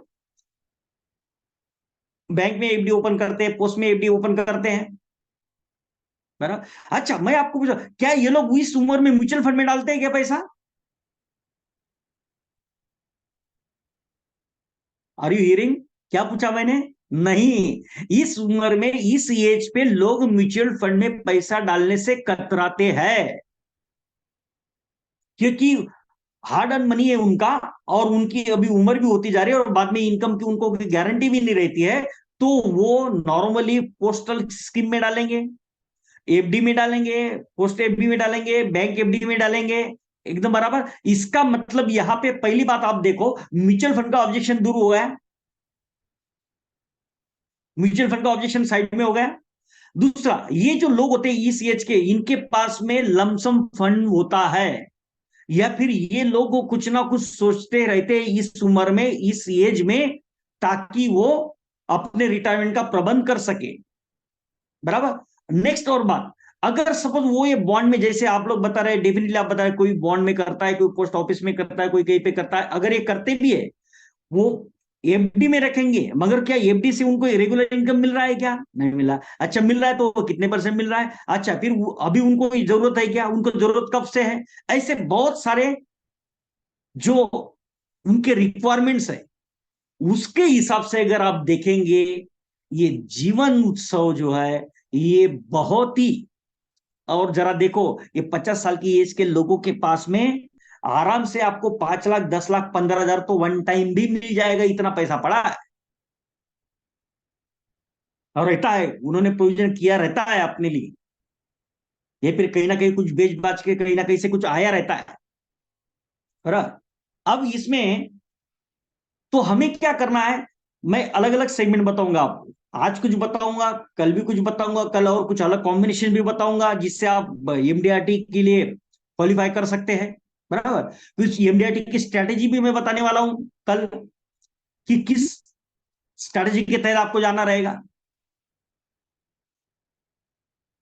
बैंक में एफडी ओपन करते हैं, पोस्ट में एफडी ओपन करते हैं, बराबर। अच्छा, मैं आपको पूछा, क्या ये लोग इस उम्र में म्यूचुअल फंड में डालते हैं क्या पैसा? Are you hearing? क्या पूछा मैंने? नहीं। इस उम्र में इस एज पे लोग म्यूचुअल फंड में पैसा डालने से कतराते हैं, क्योंकि हार्ड अर्न मनी है उनका, और उनकी अभी उम्र भी होती जा रही है और बाद में इनकम की उनको कोई गारंटी भी नहीं रहती है। तो वो नॉर्मली पोस्टल स्कीम में डालेंगे, एफडी में डालेंगे, पोस्ट एफडी में डालेंगे, बैंक एफडी में डालेंगे। एकदम बराबर। इसका मतलब यहां पे पहली बात आप देखो, म्यूचुअल फंड का ऑब्जेक्शन दूर हो गया। म्यूचुअल फंड का ऑब्जेक्शन साइड में हो गया। दूसरा, ये जो लोग होते हैं इस एज के, इनके पास में लमसम फंड होता है, या फिर ये लोग कुछ ना कुछ सोचते रहते हैं इस उम्र में, इस एज में, ताकि वो अपने रिटायरमेंट का प्रबंध कर सके। बराबर। नेक्स्ट और बात, अगर सपोज वो ये बॉन्ड में, जैसे आप लोग बता रहे, डेफिनेटली आप बता रहे, कोई बॉन्ड में करता है, कोई पोस्ट ऑफिस में करता है, कोई कहीं पे करता है, अगर ये करते भी है, वो एफडी में रखेंगे, मगर क्या एफडी से उनको रेगुलर इनकम मिल रहा है क्या? नहीं मिल रहा। अच्छा, मिल रहा है तो कितने परसेंट मिल रहा है? अच्छा, फिर अभी उनको जरूरत है क्या? उनको जरूरत कब से है? ऐसे बहुत सारे जो उनके रिक्वायरमेंट्स है, उसके हिसाब से अगर आप देखेंगे, ये जीवन उत्सव जो है ये बहुत ही, और जरा देखो, ये 50 साल की एज के लोगों के पास में आराम से आपको 5 लाख, 10 लाख, 15 हजार तो वन टाइम भी मिल जाएगा, इतना पैसा पड़ा है। और रहता है, उन्होंने प्रोविजन किया रहता है अपने लिए, ये फिर कहीं ना कहीं कुछ बेच बाच के कहीं ना कहीं से कुछ आया रहता है। बराबर। अब इसमें तो हमें क्या करना है, मैं अलग अलग सेगमेंट बताऊंगा आपको, आज कुछ बताऊंगा, कल भी कुछ बताऊंगा, कल और कुछ अलग कॉम्बिनेशन भी बताऊंगा जिससे आप एमडीआरटी के लिए क्वालिफाई कर सकते हैं। बराबर। कुछ एमडीआरटी की स्ट्रेटेजी भी मैं बताने वाला हूं कल, कि किस स्ट्रेटेजी के तहत आपको जाना रहेगा।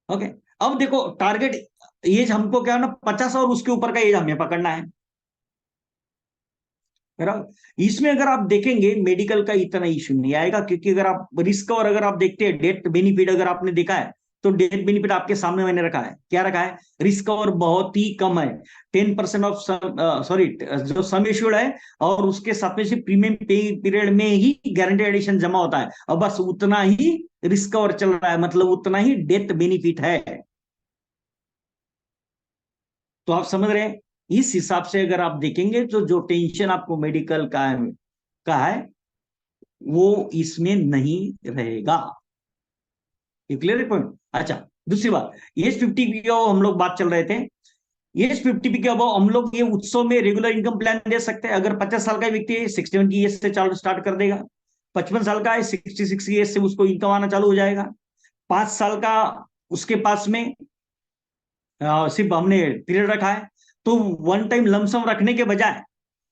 ओके। अब देखो टारगेट एज हमको क्या है ना, 50 और उसके ऊपर का एज हमें पकड़ना है। बराबर। इसमें अगर आप देखेंगे मेडिकल का इतना इश्यू नहीं आएगा, क्योंकि अगर आप रिस्क और अगर आप देखते हैं डेथ बेनिफिट अगर आपने देखा है, तो डेथ बेनिफिट आपके सामने मैंने रखा है, क्या रखा है, रिस्क और बहुत ही कम है। 10% ऑफ सॉरी जो सम इश्यूड है, और उसके साथ में से प्रीमियम पे पीरियड में ही गारंटी एडिशन जमा होता है, और बस उतना ही रिस्क और चल रहा है, मतलब उतना ही डेथ बेनिफिट है। तो आप समझ रहे हैं, इस हिसाब से अगर आप देखेंगे तो जो टेंशन आपको मेडिकल का है वो इसमें नहीं रहेगा। ये क्लियर है पॉइंट। अच्छा, दूसरी बात, एज 50 की हम लोग बात चल रहे थे, एज 50 के अब हम लोग ये उत्सव में रेगुलर इनकम प्लान दे सकते हैं। अगर 50 साल का व्यक्ति है, 61 की एज से चालू स्टार्ट कर देगा। 55 साल का है, 66 की एज से उसको इनकम आना चालू हो जाएगा। 5 साल का उसके पास में सिर्फ हमने पीरियड रखा है, तो वन टाइम लमसम रखने के बजाय,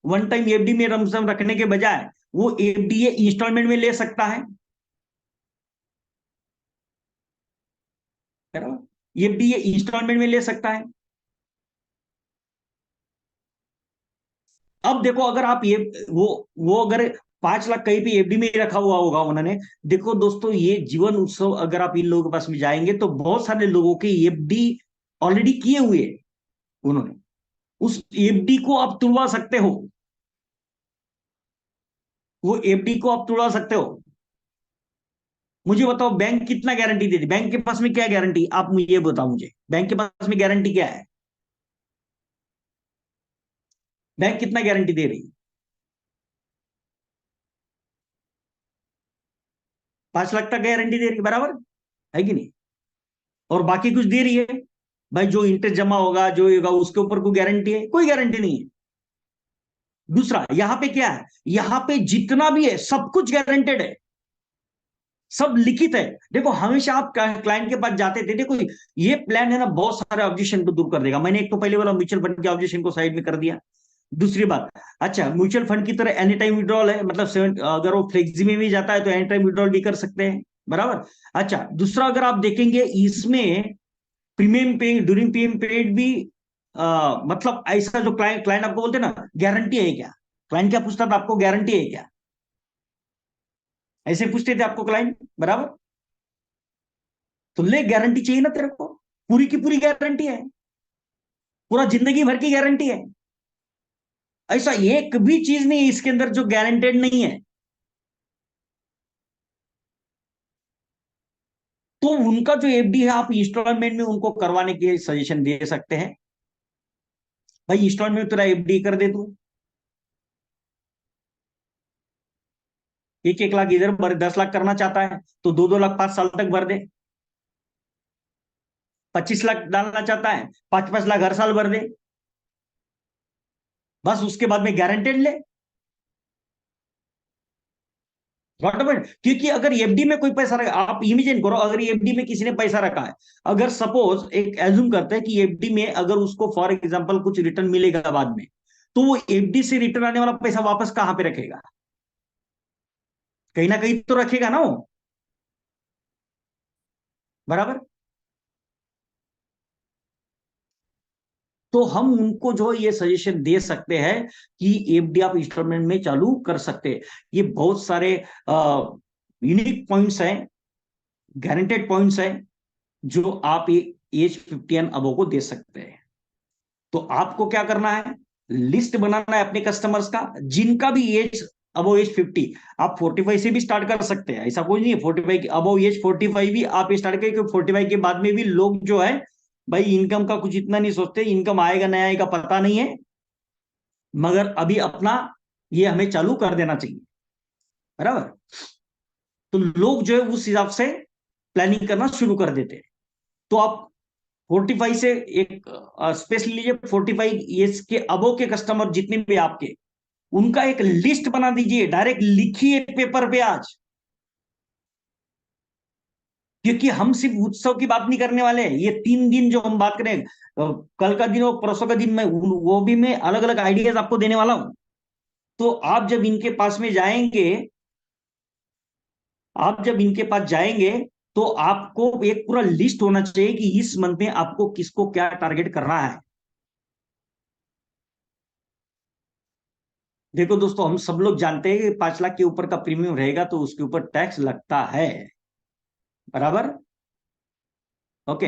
वन टाइम एफडी में लमसम रखने के बजाय वो एफडीए इंस्टॉलमेंट में ले सकता है। एफडीए इंस्टॉलमेंट में ले सकता है। अब देखो अगर आप ये वो अगर 5 लाख कहीं पे एफडी में रखा हुआ होगा उन्होंने, देखो दोस्तों ये जीवन उत्सव अगर आप इन लोगों के पास में जाएंगे तो बहुत सारे लोगों के एफडी ऑलरेडी किए हुए हैं उन्होंने, उस एफडी को आप तुड़वा सकते हो, वो एफडी को आप तुड़वा सकते हो। मुझे बताओ बैंक कितना गारंटी देती, बैंक के पास में क्या गारंटी, आप मुझे ये बताओ, मुझे बैंक के पास में गारंटी क्या है, बैंक कितना गारंटी दे रही है? 5 लाख तक गारंटी दे रही है, बराबर है कि नहीं? और बाकी कुछ दे रही है? भाई जो इंटरेस्ट जमा होगा जो होगा उसके ऊपर कोई गारंटी है? कोई गारंटी नहीं है। दूसरा यहां पे क्या है, यहां पे जितना भी है सब कुछ गारंटेड है, सब लिखित है। देखो हमेशा आप क्लाइंट के पास जाते थे, देखो ये प्लान है ना बहुत सारे ऑब्जेक्शन को दूर कर देगा। मैंने एक तो पहले वाला म्यूचुअल फंड के ऑब्जेक्शन को साइड में कर दिया। दूसरी बात, अच्छा म्यूचुअल फंड की तरह एनी टाइम विड्रॉल है, मतलब अगर वो फ्लेक्सी में भी जाता है तो एनी टाइम विड्रॉल भी कर सकते हैं। बराबर। अच्छा दूसरा अगर आप देखेंगे इसमें प्रीमियम पे ड्यूरिंग पीएम पीरियड भी मतलब ऐसा जो क्लाइंट क्लाइंट आपको बोलते हैं ना गारंटी है क्या, क्लाइंट क्या पूछता था आपको, गारंटी है क्या, ऐसे पूछते थे आपको क्लाइंट। बराबर। तो ले गारंटी चाहिए ना तेरे को, पूरी की पूरी गारंटी है, पूरा जिंदगी भर की गारंटी है। ऐसा एक भी चीज नहीं है इसके अंदर जो गारंटेड नहीं है। तो उनका जो एफडी है आप इंस्टॉलमेंट में उनको करवाने के सजेशन दे सकते हैं। भाई इंस्टॉलमेंट में तेरा एफडी कर दे तू, 1-1 लाख इधर भर, 10 लाख करना चाहता है तो 2-2 लाख 5 साल तक भर दे। 25 लाख डालना चाहता है, 5-5 लाख हर साल भर दे, बस उसके बाद में गारंटेड ले। क्योंकि अगर एफडी में कोई पैसा रखा, आप इमेजिन करो अगर एफडी में किसी ने पैसा रखा है, अगर सपोज एक एज्यूम करते हैं कि एफडी में अगर उसको फॉर एग्जांपल कुछ रिटर्न मिलेगा बाद में, तो वो एफडी से रिटर्न आने वाला पैसा वापस कहां पे रखेगा, कहीं ना कहीं तो रखेगा ना वो। बराबर। तो हम उनको जो ये सजेशन दे सकते हैं कि एफडी आप इंस्टॉलमेंट में चालू कर सकते हैं। ये बहुत सारे यूनिक पॉइंट्स हैं, गारंटेड पॉइंट्स हैं, जो आप एज 50 एंड अबो को दे सकते हैं। तो आपको क्या करना है, लिस्ट बनाना है अपने कस्टमर्स का जिनका भी एज अबो एज 50। आप 45 से भी स्टार्ट कर सकते हैं, ऐसा कुछ नहीं है, 45 अबो एज 45 भी आप स्टार्ट करें, क्योंकि 45 के बाद में भी लोग जो है भाई इनकम का कुछ इतना नहीं सोचते, इनकम आएगा नहीं आएगा पता नहीं है, मगर अभी अपना ये हमें चालू कर देना चाहिए। बराबर। तो लोग जो है उस हिसाब से प्लानिंग करना शुरू कर देते हैं। तो आप 45 से एक स्पेस लीजिए, 45 ईयर्स के अबो के कस्टमर जितने भी आपके, उनका एक लिस्ट बना दीजिए, डायरेक्ट लिखिए पेपर पे आज। क्योंकि हम सिर्फ उत्सव की बात नहीं करने वाले हैं, ये 3 दिन जो हम बात करें, कल का दिन और परसों का दिन में, वो भी मैं अलग अलग आइडियाज आपको देने वाला हूं। तो आप जब इनके पास में जाएंगे, आप जब इनके पास जाएंगे, तो आपको एक पूरा लिस्ट होना चाहिए कि इस मंथ में आपको किसको क्या टारगेट करना है। देखो दोस्तों, हम सब लोग जानते हैं कि 5 लाख के ऊपर का प्रीमियम रहेगा तो उसके ऊपर टैक्स लगता है, बराबर। ओके।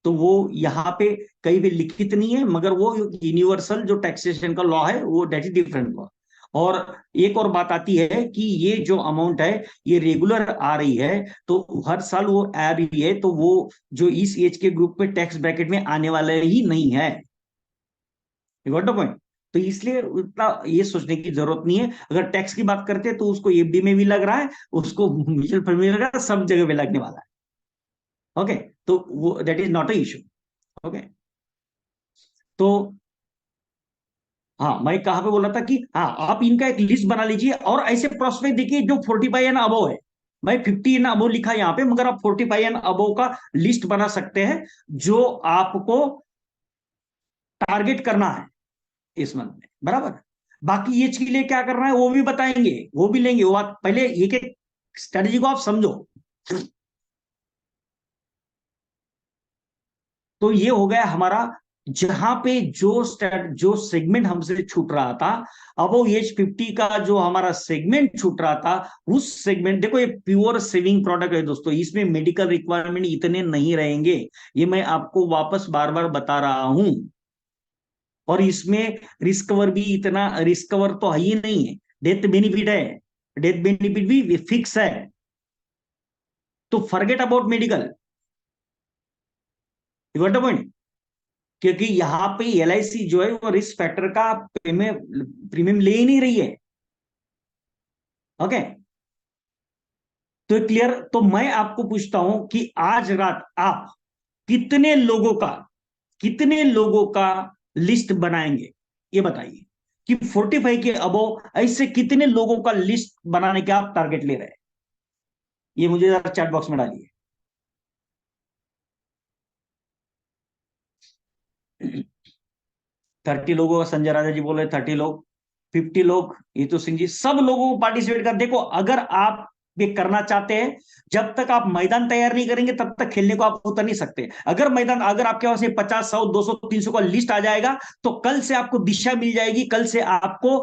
तो वो यहाँ पे कहीं भी लिखित नहीं है, मगर वो यूनिवर्सल जो टैक्सेशन का लॉ है वो डेट इज डिफरेंट लॉ। और एक और बात आती है कि ये जो अमाउंट है ये रेगुलर आ रही है, तो हर साल वो आ रही है, तो वो जो इस एज के ग्रुप में टैक्स ब्रैकेट में आने वाले ही नहीं है। You got the point. तो इसलिए उतना ये सोचने की जरूरत नहीं है। अगर टैक्स की बात करते हैं तो उसको एफडी में भी लग रहा है, उसको म्यूचुअल फंड में लग रहा है, सब जगह पे लगने वाला है। ओके। तो वो that is not a issue. Okay. तो हाँ, मैं कहाँ पे बोला था कि हाँ, आप इनका एक लिस्ट बना लीजिए और ऐसे प्रोस्पेक्ट देखिए जो 45 एंड अबव है। मैं 50 एंड अबव लिखा यहाँ पे, मगर आप 45 एंड अबव का लिस्ट बना सकते हैं जो आपको टारगेट करना है इस मंथ में, बराबर। बाकी एज के लिए क्या करना है वो भी बताएंगे, वो भी लेंगे, वो बात पहले एक एक स्ट्रेटेजी को आप समझो। तो ये हो गया हमारा, जहां पे जो सेगमेंट हमसे छूट रहा था, अब वो एज 50 का जो हमारा सेगमेंट छूट रहा था, उस सेगमेंट, देखो ये प्योर सेविंग प्रोडक्ट है दोस्तों, इसमें मेडिकल रिक्वायरमेंट इतने नहीं रहेंगे, ये मैं आपको वापस बार बार बता रहा हूं। और इसमें रिस्कवर भी इतना रिस्कवर तो है ही नहीं है, डेथ बेनिफिट है, डेथ बेनिफिट भी फिक्स है। तो forget about medical, you got the point. क्योंकि यहाँ पे एलआईसी जो है वो रिस्क फैक्टर का प्रीमियम ले ही नहीं रही है। ओके। तो क्लियर। तो मैं आपको पूछता हूं कि आज रात आप कितने लोगों का, कितने लोगों का लिस्ट बनाएंगे, ये बताइए। कि 45 के अबो ऐसे कितने लोगों का लिस्ट बनाने के आप टारगेट ले रहे हैं, ये मुझे जरा चैट बॉक्स में डालिए। 30 लोगों का संजय राजा जी बोल रहे, 30 लोग, 50 लोग ये तो सिंह जी, सब लोगों को पार्टिसिपेट कर। देखो अगर आप ये करना चाहते हैं, जब तक आप मैदान तैयार नहीं करेंगे तब तक खेलने को आप उतर नहीं सकते। अगर मैदान, अगर आपके पास 50, 100, 200, 300 का लिस्ट आ जाएगा, तो कल से आपको दिशा मिल जाएगी, कल से आपको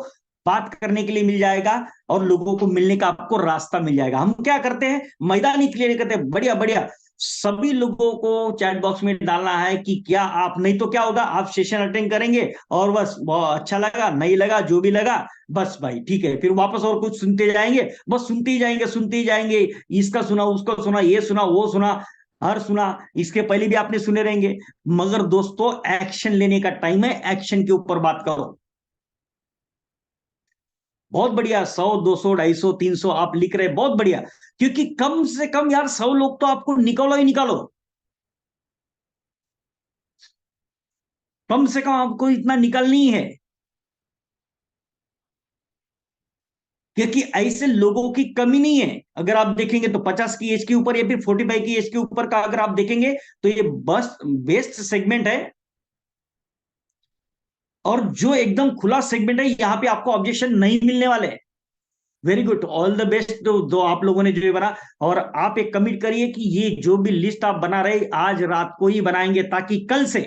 बात करने के लिए मिल जाएगा, और लोगों को मिलने का आपको रास्ता मिल जाएगा। हम क्या करते हैं, मैदान ही क्लियर करते हैं, बढ़िया बढ़िया, सभी लोगों को चैट बॉक्स में डालना है कि क्या आप, नहीं तो क्या होगा, आप सेशन अटेंड करेंगे और बस बहुत अच्छा लगा, नहीं लगा, जो भी लगा, बस भाई ठीक है, फिर वापस और कुछ सुनते जाएंगे, बस सुनते ही जाएंगे, सुनते ही जाएंगे, इसका सुना, उसका सुना, ये सुना, वो सुना, हर सुना, इसके पहले भी आपने सुने रहेंगे। मगर दोस्तों एक्शन लेने का टाइम है, एक्शन के ऊपर बात करो। बहुत बढ़िया, 100, 200, 250, 300 आप लिख रहे, बहुत बढ़िया। क्योंकि कम से कम यार 100 लोग तो आपको निकालो ही निकालो, कम से कम आपको इतना निकालनी है। क्योंकि ऐसे लोगों की कमी नहीं है। अगर आप देखेंगे तो 50 की एज के ऊपर या फिर 45 की एज के ऊपर का अगर आप देखेंगे, तो ये बस बेस्ट सेगमेंट है। और जो एकदम खुला सेगमेंट है, यहां पे आपको ऑब्जेक्शन नहीं मिलने वाले। Very good, all the best. तो दो आप लोगों ने जो ये बना, और आप एक कमिट करिए कि ये जो भी लिस्ट आप बना रहे आज रात को ही बनाएंगे, ताकि कल से,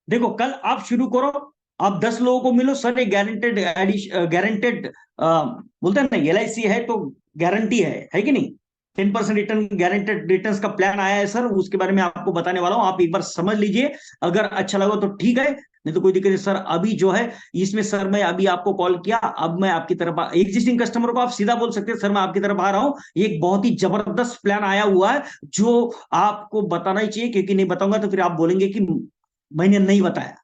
देखो कल आप शुरू करो, आप 10 लोगों को मिलो, सर ये गारंटेड, गारंटेड बोलते हैं ना, एलआईसी है तो गारंटी है कि नहीं, 10% रिटर्न, गारंटेड रिटर्न्स का प्लान आया है सर, उसके बारे में आपको बताने वाला हूं, आप एक बार समझ लीजिए। अगर अच्छा लगा तो ठीक है, नहीं तो कोई दिक्कत नहीं सर। अभी जो है इसमें सर, मैं अभी आपको कॉल किया, अब मैं आपकी तरफ, एग्जिस्टिंग कस्टमर को आप सीधा बोल सकते हैं सर मैं आपकी तरफ आ रहा हूं, ये एक बहुत ही जबरदस्त प्लान आया हुआ है जो आपको बताना ही चाहिए, क्योंकि नहीं बताऊंगा तो फिर आप बोलेंगे कि मैंने नहीं बताया।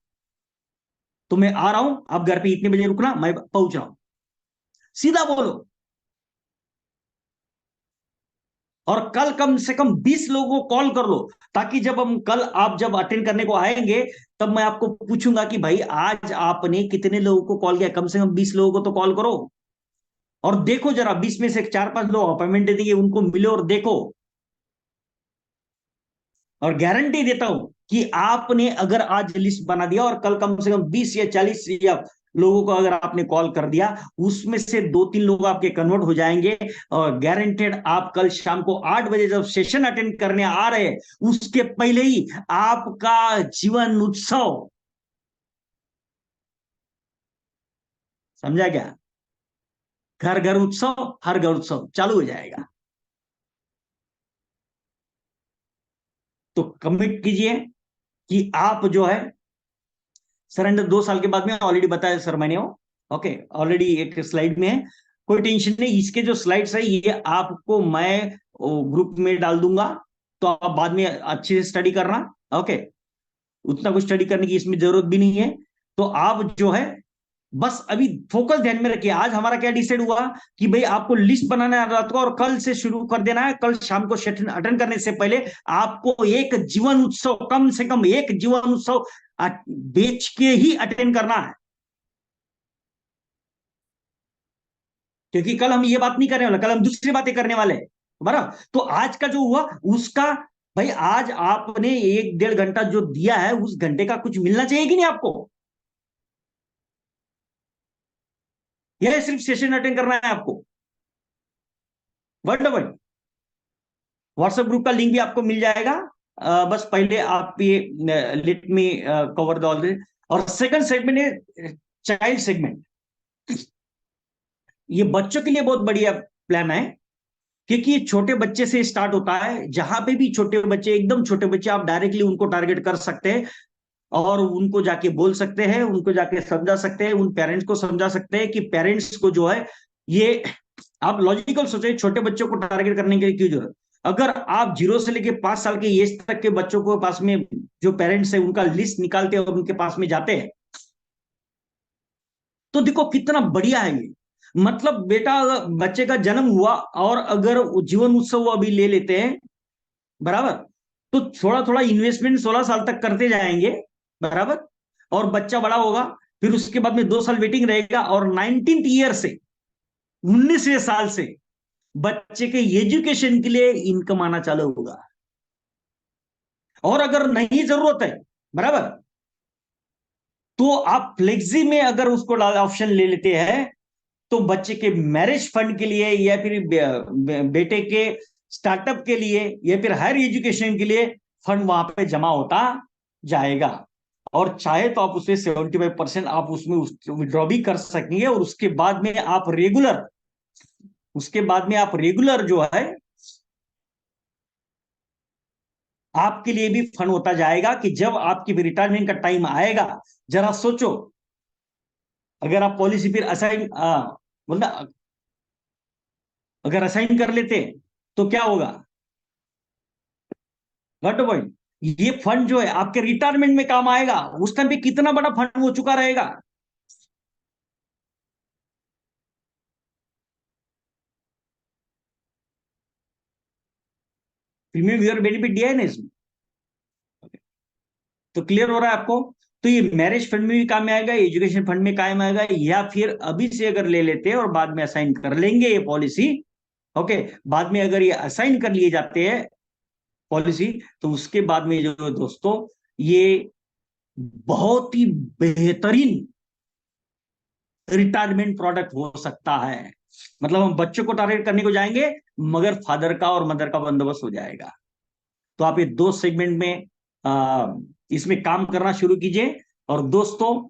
तो मैं आ रहा हूं, आप घर पे इतने बजे रुकना, मैं पहुंच रहा हूं, सीधा बोलो। और कल कम से कम 20 लोगों को कॉल कर लो, ताकि जब हम कल आप जब अटेंड करने को आएंगे तब मैं आपको पूछूंगा कि भाई आज आपने कितने लोगों को कॉल किया। कम से कम 20 लोगों को तो कॉल करो, और देखो जरा 20 में से 4-5 लोग अपॉइंटमेंट दे देंगे, उनको मिलो और देखो। और गारंटी देता हूं कि आपने अगर आज लिस्ट बना दिया और कल कम से कम 20 या 40 या लोगों को अगर आपने कॉल कर दिया, उसमें से 2-3 लोग आपके कन्वर्ट हो जाएंगे। और गारंटेड आप कल शाम को 8 बजे जब सेशन अटेंड करने आ रहे हैं, उसके पहले ही आपका जीवन उत्सव, समझा क्या, घर घर उत्सव, हर घर उत्सव चालू हो जाएगा। तो कमिट कीजिए कि आप जो है सरेंडर 2 साल के बाद में, ऑलरेडी बताया सर मैंने वो, ओके ऑलरेडी एक स्लाइड में है, कोई टेंशन नहीं। इसके जो स्लाइड्स है ये आपको मैं ग्रुप में डाल दूंगा, तो आप बाद में अच्छे से स्टडी करना। ओके, उतना कुछ स्टडी करने की इसमें जरूरत भी नहीं है। तो आप जो है बस अभी फोकस ध्यान में रखिए। आज हमारा क्या डिसाइड हुआ कि भाई आपको लिस्ट बनाना है रात को, और कल से शुरू कर देना है। कल शाम को सेशन अटेंड करने से पहले आपको एक जीवन उत्सव, कम से कम एक जीवन उत्सव बेच के ही अटेंड करना है। क्योंकि कल हम ये बात नहीं करने वाले, कल हम दूसरी बातें करने वाले हैं, बराबर। तो आज का जो हुआ उसका, भाई आज आपने 1-1.5 घंटा जो दिया है, उस घंटे का कुछ मिलना चाहिए कि नहीं आपको? यह सिर्फ सेशन अटेंड करना है आपको, वर्ड वर्ड। व्हाट्सएप ग्रुप का लिंक भी आपको मिल जाएगा। बस पहले आप ये let me cover the all. और सेकंड सेगमेंट है चाइल्ड सेगमेंट। ये बच्चों के लिए बहुत बढ़िया प्लान है, क्योंकि ये छोटे बच्चे से स्टार्ट होता है। जहां पे भी छोटे बच्चे, एकदम छोटे बच्चे, आप डायरेक्टली उनको टारगेट कर सकते हैं और उनको जाके बोल सकते हैं, उनको जाके समझा सकते हैं, उन पेरेंट्स को समझा सकते हैं कि पेरेंट्स को जो है ये, आप लॉजिकल सोचे, छोटे बच्चों को टारगेट करने के लिए क्यों जरूरत। अगर आप 0 से लेके 5 साल के एज तक के बच्चों को पास में, जो पेरेंट्स है उनका लिस्ट निकालते हैं और उनके पास में जाते हैं, तो देखो कितना बढ़िया है ये। मतलब बेटा, बच्चे का जन्म हुआ और अगर जीवन उत्सव वो अभी ले लेते हैं, बराबर, तो थोड़ा थोड़ा इन्वेस्टमेंट 16 साल तक करते जाएंगे, बराबर। और बच्चा बड़ा होगा, फिर उसके बाद में 2 साल वेटिंग रहेगा, और 19th ईयर से, 19वें साल से बच्चे के एजुकेशन के लिए इनकम आना चालू होगा। और अगर नहीं जरूरत है, बराबर, तो आप फ्लेक्सी में अगर उसको ऑप्शन ले लेते हैं, तो बच्चे के मैरिज फंड के लिए, या फिर बेटे के स्टार्टअप के लिए, या फिर हायर एजुकेशन के लिए फंड वहां पे जमा होता जाएगा। और चाहे तो आप उसमें 75% आप उसमें विड्रॉ भी कर सकेंगे, और उसके बाद में आप रेगुलर जो है आपके लिए भी फंड होता जाएगा, कि जब आपकी रिटायरमेंट का टाइम आएगा, जरा सोचो, अगर आप पॉलिसी फिर असाइन, मतलब अगर असाइन कर लेते तो क्या होगा, गॉट पॉइंट। ये फंड जो है आपके रिटायरमेंट में काम आएगा। उस टाइम पे कितना बड़ा फंड हो चुका रहेगा। प्रीमियम ईयर बेनिफिट दिया है ना इसमें, तो क्लियर हो रहा है आपको। तो ये मैरिज फंड में भी काम में आएगा, एजुकेशन फंड में काम आएगा, या फिर अभी से अगर ले लेते हैं और बाद में असाइन कर लेंगे ये पॉलिसी, ओके, बाद में अगर ये असाइन कर लिए जाते हैं पॉलिसी, तो उसके बाद में जो दोस्तों, ये बहुत ही बेहतरीन रिटायरमेंट प्रोडक्ट हो सकता है। मतलब हम बच्चों को टारगेट करने को जाएंगे, मगर फादर का और मदर का बंदोबस्त हो जाएगा। तो आप ये 2 सेगमेंट में इसमें काम करना शुरू कीजिए। और दोस्तों,